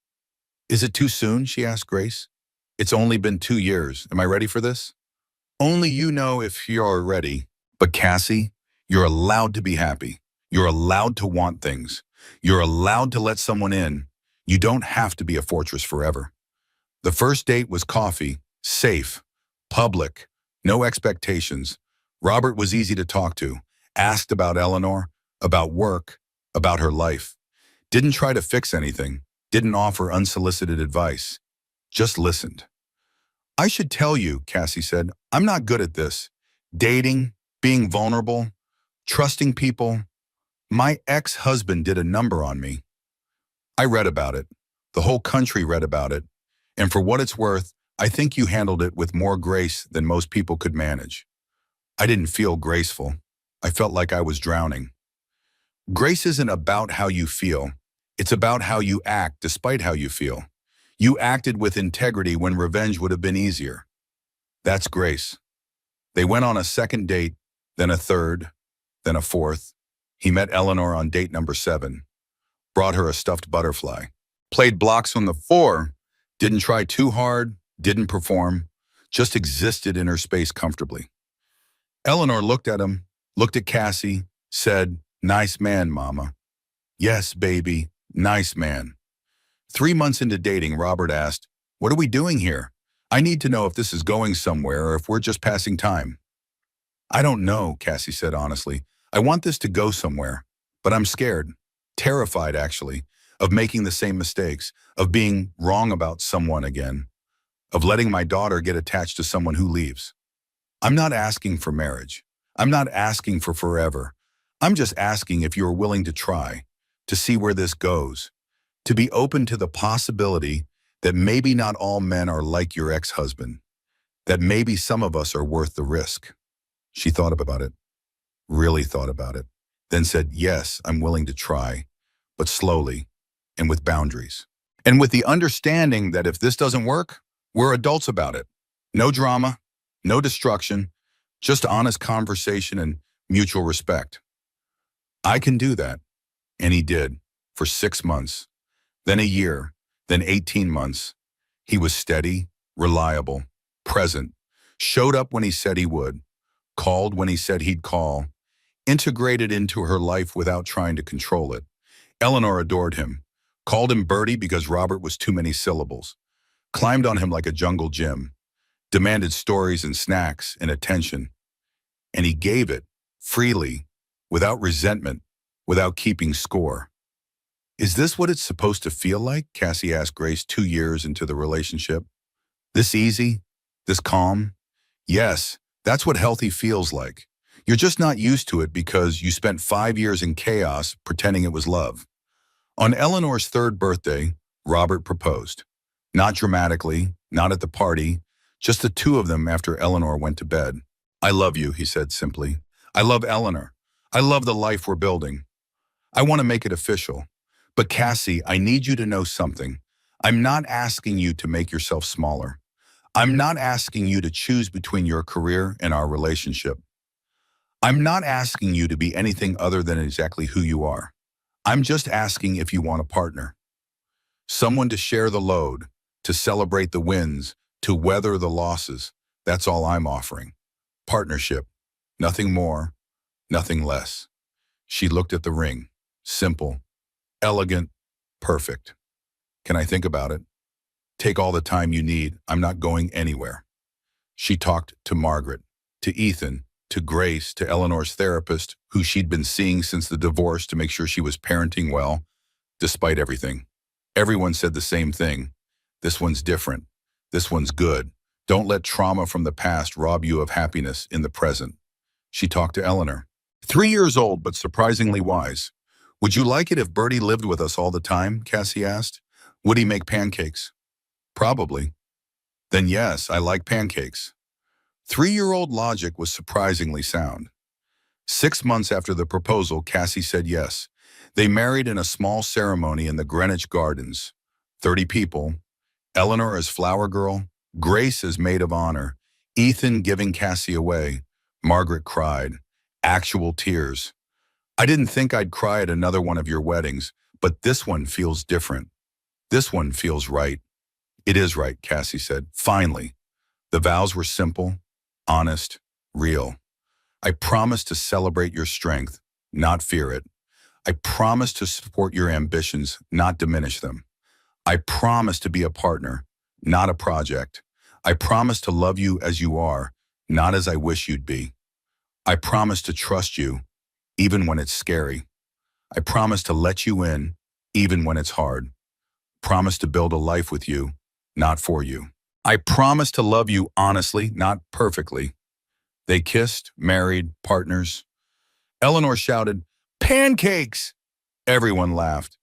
Is it too soon? She asked Grace. It's only been 2 years. Am I ready for this? Only you know if you're ready. But Cassie, you're allowed to be happy. You're allowed to want things. You're allowed to let someone in. You don't have to be a fortress forever. The first date was coffee, safe, public, no expectations. Robert was easy to talk to, asked about Eleanor, about work, about her life. Didn't try to fix anything, didn't offer unsolicited advice, just listened. I should tell you, Cassie said, I'm not good at this. Dating, being vulnerable, trusting people. My ex-husband did a number on me. I read about it. The whole country read about it. And for what it's worth, I think you handled it with more grace than most people could manage. I didn't feel graceful. I felt like I was drowning. Grace isn't about how you feel. It's about how you act despite how you feel. You acted with integrity when revenge would have been easier. That's grace. They went on a second date, then a third, then a fourth. He met Eleanor on date number 7. Brought her a stuffed butterfly. Played blocks on the floor. Didn't try too hard, didn't perform. Just existed in her space comfortably. Eleanor looked at him, looked at Cassie, said, Nice man, Mama. Yes, baby, nice man. 3 months into dating, Robert asked, What are we doing here? I need to know if this is going somewhere or if we're just passing time. I don't know, Cassie said honestly. I want this to go somewhere, but I'm scared, terrified actually, of making the same mistakes, of being wrong about someone again, of letting my daughter get attached to someone who leaves. I'm not asking for marriage. I'm not asking for forever. I'm just asking if you're willing to try, to see where this goes, to be open to the possibility that maybe not all men are like your ex-husband, that maybe some of us are worth the risk. She thought about it, really thought about it, then said, yes, I'm willing to try, but slowly and with boundaries. And with the understanding that if this doesn't work, we're adults about it. No drama, no destruction, just honest conversation and mutual respect. I can do that. And he did, for 6 months, then a year, then 18 months. He was steady, reliable, present, showed up when he said he would, called when he said he'd call, integrated into her life without trying to control it. Eleanor adored him, called him Bertie because Robert was too many syllables, climbed on him like a jungle gym, demanded stories and snacks and attention. And he gave it, freely, without resentment, without keeping score. Is this what it's supposed to feel like? Cassie asked Grace 2 years into the relationship. This easy? This calm? Yes, that's what healthy feels like. You're just not used to it because you spent 5 years in chaos pretending it was love. On Eleanor's 3rd birthday, Robert proposed. Not dramatically, not at the party, just the two of them after Eleanor went to bed. I love you, he said simply. I love Eleanor. I love the life we're building. I want to make it official. But Cassie, I need you to know something. I'm not asking you to make yourself smaller. I'm not asking you to choose between your career and our relationship. I'm not asking you to be anything other than exactly who you are. I'm just asking if you want a partner. Someone to share the load, to celebrate the wins, to weather the losses. That's all I'm offering. Partnership. Nothing more, nothing less. She looked at the ring. Simple, elegant, perfect. Can I think about it? Take all the time you need. I'm not going anywhere. She talked to Margaret, to Ethan, to Grace, to Eleanor's therapist, who she'd been seeing since the divorce to make sure she was parenting well, despite everything. Everyone said the same thing. This one's different. This one's good. Don't let trauma from the past rob you of happiness in the present. She talked to Eleanor. 3 years old, but surprisingly wise. Would you like it if Bertie lived with us all the time? Cassie asked. Would he make pancakes? Probably. Then yes, I like pancakes. 3-year-old logic was surprisingly sound. 6 months after the proposal, Cassie said yes. They married in a small ceremony in the Greenwich Gardens. 30 people. Eleanor as flower girl, Grace as maid of honor, Ethan giving Cassie away. Margaret cried. Actual tears. I didn't think I'd cry at another one of your weddings, but this one feels different. This one feels right. It is right, Cassie said. Finally. The vows were simple, honest, real. I promise to celebrate your strength, not fear it. I promise to support your ambitions, not diminish them. I promise to be a partner, not a project. I promise to love you as you are, not as I wish you'd be. I promise to trust you, even when it's scary. I promise to let you in, even when it's hard. Promise to build a life with you, not for you. I promise to love you honestly, not perfectly. They kissed, married, partners. Eleanor shouted, "Pancakes!" Everyone laughed.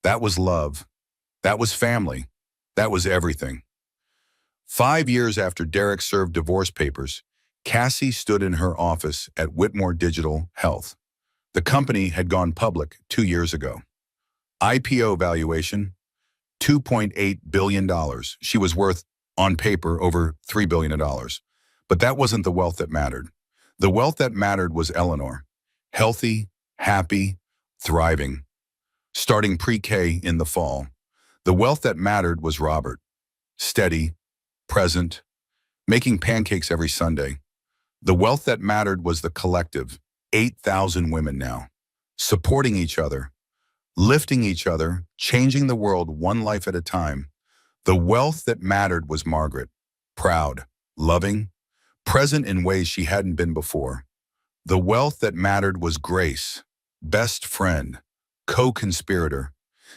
That was love. That was family. That was everything. 5 years after Derek served divorce papers, Cassie stood in her office at Whitmore Digital Health. The company had gone public 2 years ago. IPO valuation, $2.8 billion. She was worth, on paper, over $3 billion. But that wasn't the wealth that mattered. The wealth that mattered was Eleanor. Healthy, happy, thriving. Starting pre-K in the fall. The wealth that mattered was Robert. Steady, present, making pancakes every Sunday. The wealth that mattered was the collective, 8,000 women now, supporting each other, lifting each other, changing the world one life at a time. The wealth that mattered was Margaret, proud, loving, present in ways she hadn't been before. The wealth that mattered was Grace, best friend, co-conspirator,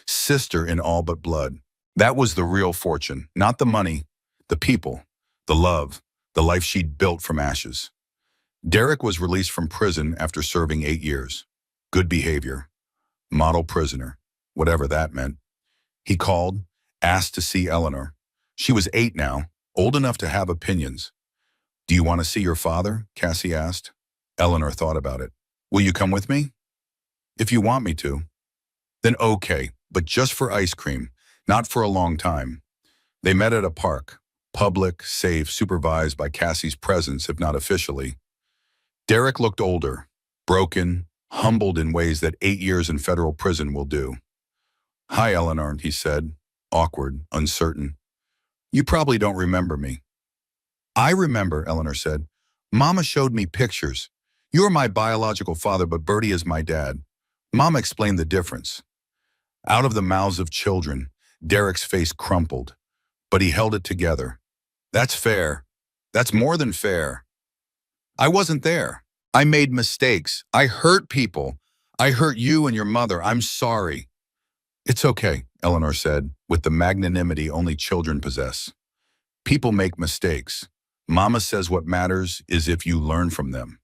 sister in all but blood. That was the real fortune, not the money, the people, the love, the life she'd built from ashes. Derek was released from prison after serving 8 years. Good behavior, model prisoner, whatever that meant. He called, asked to see Eleanor. She was 8 now, old enough to have opinions. "Do you want to see your father?" Cassie asked. Eleanor thought about it. "Will you come with me?" "If you want me to." "Then okay, but just for ice cream, not for a long time." They met at a park, public, safe, supervised by Cassie's presence, if not officially. Derek looked older, broken, humbled in ways that 8 years in federal prison will do. "Hi, Eleanor," he said, awkward, uncertain. "You probably don't remember me." "I remember," Eleanor said. "Mama showed me pictures. You're my biological father, but Bertie is my dad." Mama explained the difference. Out of the mouths of children, Derek's face crumpled, but he held it together. "That's fair. That's more than fair. I wasn't there. I made mistakes. I hurt people. I hurt you and your mother. I'm sorry." "It's okay," Eleanor said, with the magnanimity only children possess. "People make mistakes. Mama says what matters is if you learn from them."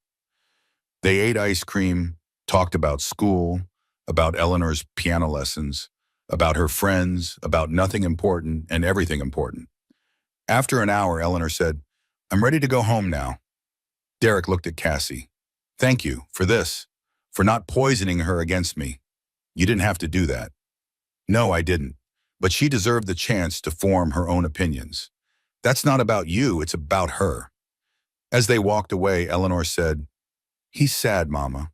They ate ice cream, talked about school, about Eleanor's piano lessons, about her friends, about nothing important and everything important. After an hour, Eleanor said, "I'm ready to go home now." Derek looked at Cassie. "Thank you for this, for not poisoning her against me. You didn't have to do that." "No, I didn't. But she deserved the chance to form her own opinions. That's not about you, it's about her." As they walked away, Eleanor said, "He's sad, Mama."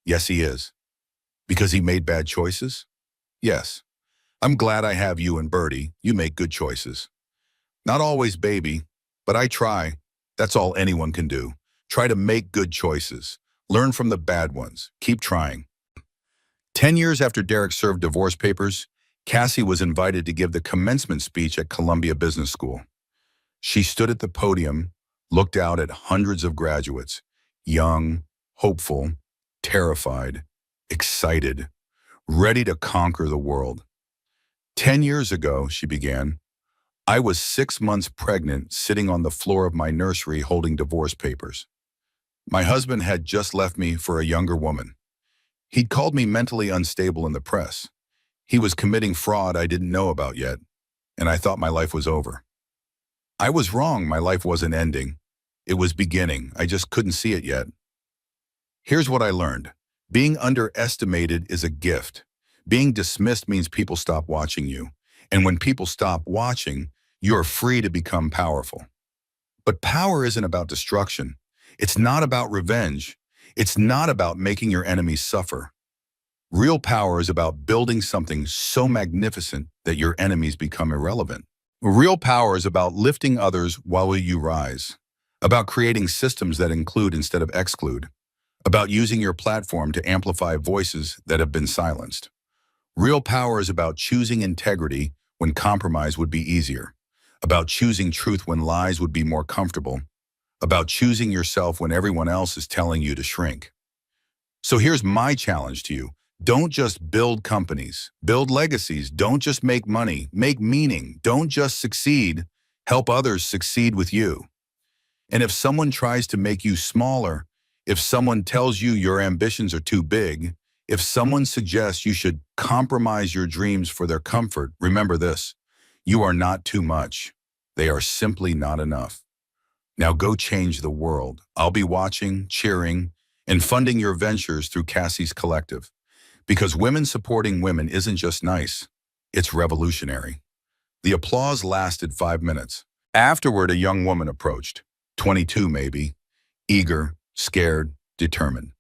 "Yes, he is." "Because he made bad choices?" "Yes. I'm glad I have you and Bertie. You make good choices." "Not always, baby, but I try. That's all anyone can do. Try to make good choices. Learn from the bad ones. Keep trying." 10 years after Derek served divorce papers, Cassie was invited to give the commencement speech at Columbia Business School. She stood at the podium, looked out at hundreds of graduates, young, hopeful, terrified, excited, ready to conquer the world. "10 years ago," she began, "I was 6 months pregnant, sitting on the floor of my nursery holding divorce papers. My husband had just left me for a younger woman. He'd called me mentally unstable in the press. He was committing fraud I didn't know about yet, and I thought my life was over. I was wrong, my life wasn't ending. It was beginning, I just couldn't see it yet. Here's what I learned. Being underestimated is a gift. Being dismissed means people stop watching you. And when people stop watching, you're free to become powerful. But power isn't about destruction. It's not about revenge. It's not about making your enemies suffer. Real power is about building something so magnificent that your enemies become irrelevant. Real power is about lifting others while you rise, about creating systems that include instead of exclude, about using your platform to amplify voices that have been silenced. Real power is about choosing integrity when compromise would be easier, about choosing truth when lies would be more comfortable, about choosing yourself when everyone else is telling you to shrink. So here's my challenge to you. Don't just build companies, build legacies. Don't just make money, make meaning. Don't just succeed, help others succeed with you. And if someone tries to make you smaller, if someone tells you your ambitions are too big, if someone suggests you should compromise your dreams for their comfort, remember this: you are not too much. They are simply not enough. Now go change the world. I'll be watching, cheering, and funding your ventures through Cassie's Collective. Because women supporting women isn't just nice, it's revolutionary. The applause lasted 5 minutes. Afterward, a young woman approached, 22 maybe, eager, scared, determined.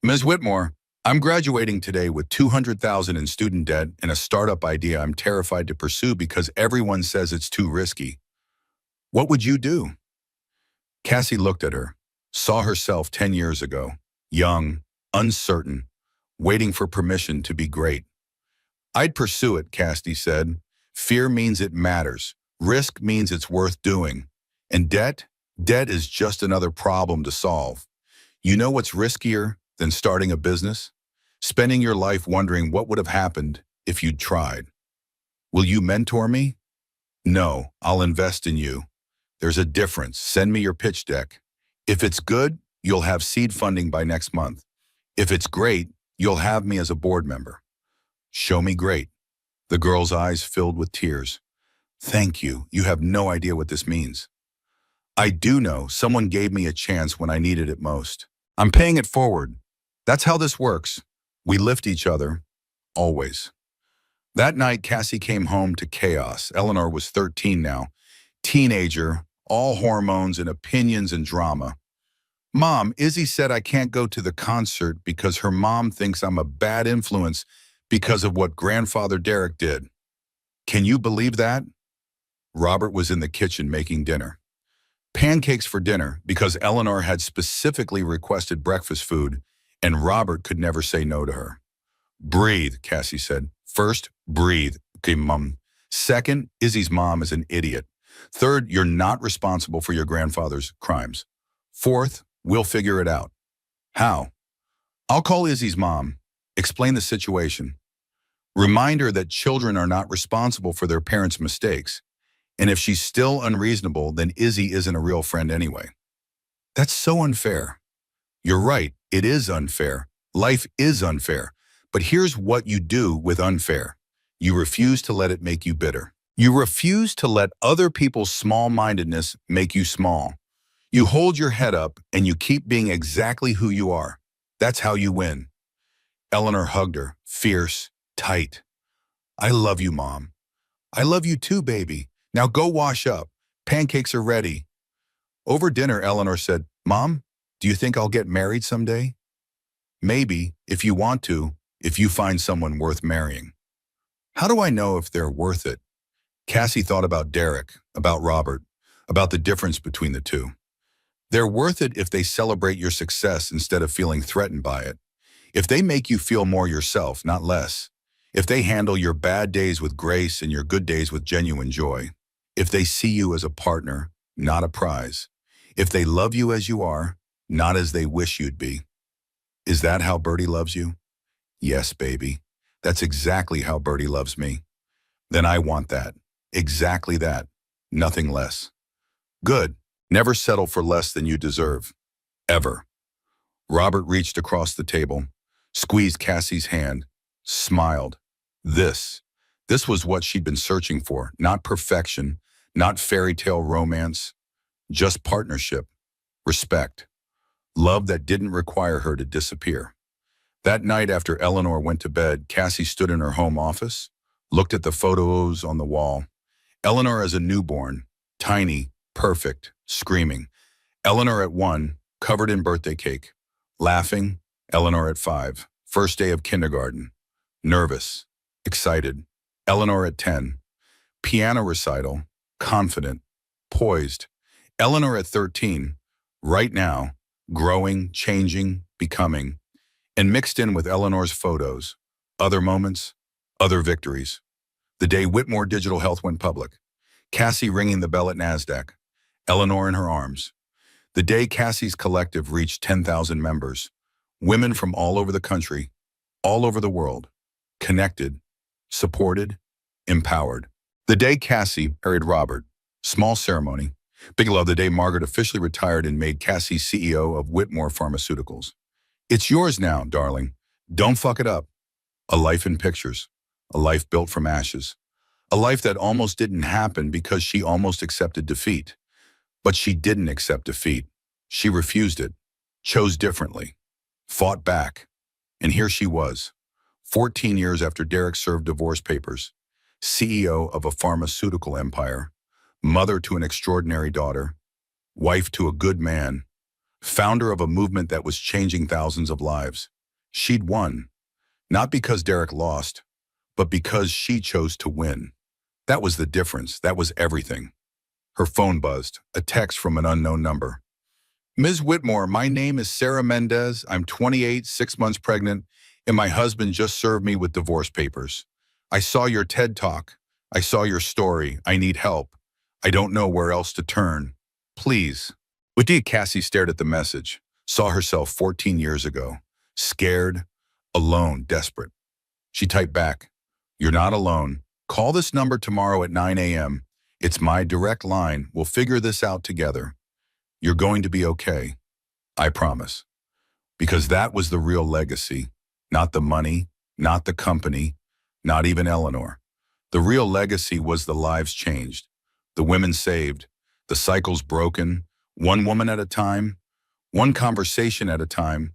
"Ms. Whitmore, I'm graduating today with $200,000 in student debt and a startup idea I'm terrified to pursue because everyone says it's too risky. What would you do?" Cassie looked at her, saw herself 10 years ago, young, uncertain, waiting for permission to be great. "I'd pursue it," Cassie said. "Fear means it matters. Risk means it's worth doing. And debt? Debt is just another problem to solve. You know what's riskier than starting a business? Spending your life wondering what would have happened if you'd tried. Will you mentor me? No, I'll invest in you. There's a difference. Send me your pitch deck. If it's good, you'll have seed funding by next month. If it's great, you'll have me as a board member. Show me great. The girl's eyes filled with tears. Thank you. You have no idea what this means. I do know someone gave me a chance when I needed it most. I'm paying it forward. That's how this works. We lift each other, always. That night, Cassie came home to chaos. Eleanor was 13 now, teenager, all hormones and opinions and drama. Mom, Izzy said I can't go to the concert because her mom thinks I'm a bad influence because of what grandfather Derek did. Can you believe that? Robert was in the kitchen making dinner. Pancakes for dinner because Eleanor had specifically requested breakfast food and Robert could never say no to her. Breathe, Cassie said. First, breathe. Okay, Mom. Second, Izzy's mom is an idiot. Third, you're not responsible for your grandfather's crimes. Fourth, we'll figure it out. How? I'll call Izzy's mom, explain the situation. Remind her that children are not responsible for their parents' mistakes. And if she's still unreasonable, then Izzy isn't a real friend anyway. That's so unfair. You're right, it is unfair. Life is unfair. But here's what you do with unfair. You refuse to let it make you bitter. You refuse to let other people's small-mindedness make you small. You hold your head up and you keep being exactly who you are. That's how you win. Eleanor hugged her, fierce, tight. I love you, Mom. I love you too, baby. Now go wash up. Pancakes are ready. Over dinner, Eleanor said, Mom, do you think I'll get married someday? Maybe, if you want to, if you find someone worth marrying. How do I know if they're worth it? Cassie thought about Derek, about Robert, about the difference between the two. They're worth it if they celebrate your success instead of feeling threatened by it. If they make you feel more yourself, not less. If they handle your bad days with grace and your good days with genuine joy. If they see you as a partner, not a prize. If they love you as you are, not as they wish you'd be. Is that how Bertie loves you? Yes, baby. That's exactly how Bertie loves me. Then I want that. Exactly that. Nothing less. Good. Never settle for less than you deserve. Ever. Robert reached across the table, squeezed Cassie's hand, smiled. This was what she'd been searching for. Not perfection, not fairy tale romance, just partnership, respect, love that didn't require her to disappear. That night after Eleanor went to bed, Cassie stood in her home office, looked at the photos on the wall. Eleanor as a newborn, tiny, perfect, screaming. Eleanor at 1, covered in birthday cake. Laughing, Eleanor at 5, first day of kindergarten. Nervous, excited. Eleanor at 10, piano recital, confident, poised. Eleanor at 13, right now, growing, changing, becoming. And mixed in with Eleanor's photos, other moments, other victories. The day Whitmore Digital Health went public. Cassie ringing the bell at NASDAQ. Eleanor in her arms. The day Cassie's collective reached 10,000 members. Women from all over the country, all over the world. Connected, supported, empowered. The day Cassie married Robert. Small ceremony. Big love the day Margaret officially retired and made Cassie CEO of Whitmore Pharmaceuticals. It's yours now, darling. Don't fuck it up. A life in pictures. A life built from ashes. A life that almost didn't happen because she almost accepted defeat. But she didn't accept defeat. She refused it, chose differently, fought back. And here she was, 14 years after Derek served divorce papers, CEO of a pharmaceutical empire, mother to an extraordinary daughter, wife to a good man, founder of a movement that was changing thousands of lives. She'd won, not because Derek lost, but because she chose to win. That was the difference. That was everything. Her phone buzzed, a text from an unknown number. Ms. Whitmore, my name is Sarah Mendez. I'm 28, 6 months pregnant, and my husband just served me with divorce papers. I saw your TED Talk. I saw your story. I need help. I don't know where else to turn. Please. With the Cassie stared at the message, saw herself 14 years ago, scared, alone, desperate. She typed back, "You're not alone. Call this number tomorrow at 9 a.m. It's my direct line. We'll figure this out together. You're going to be okay. I promise." Because that was the real legacy. Not the money, not the company, not even Eleanor. The real legacy was the lives changed, the women saved, the cycles broken, one woman at a time, one conversation at a time,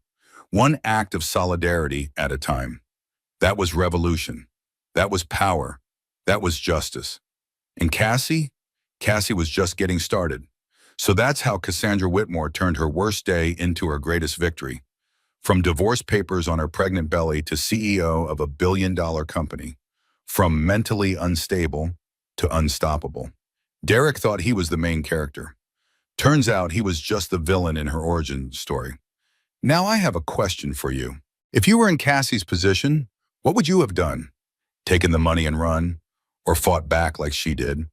one act of solidarity at a time. That was revolution. That was power. That was justice. And Cassie was just getting started. So that's how Cassandra Whitmore turned her worst day into her greatest victory. From divorce papers on her pregnant belly to CEO of a billion-dollar company. From mentally unstable to unstoppable. Derek thought he was the main character. Turns out he was just the villain in her origin story. Now I have a question for you. If you were in Cassie's position, what would you have done? Taken the money and run? Or fought back like she did?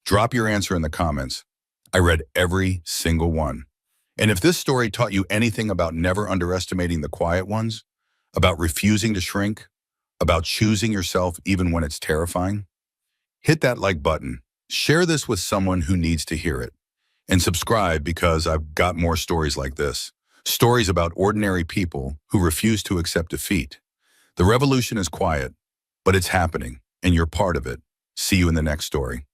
Drop your answer in the comments. I read every single one. And if this story taught you anything about never underestimating the quiet ones, about refusing to shrink, about choosing yourself even when it's terrifying, hit that like button. Share this with someone who needs to hear it. And subscribe because I've got more stories like this. Stories about ordinary people who refuse to accept defeat. The revolution is quiet, but it's happening, and you're part of it. See you in the next story.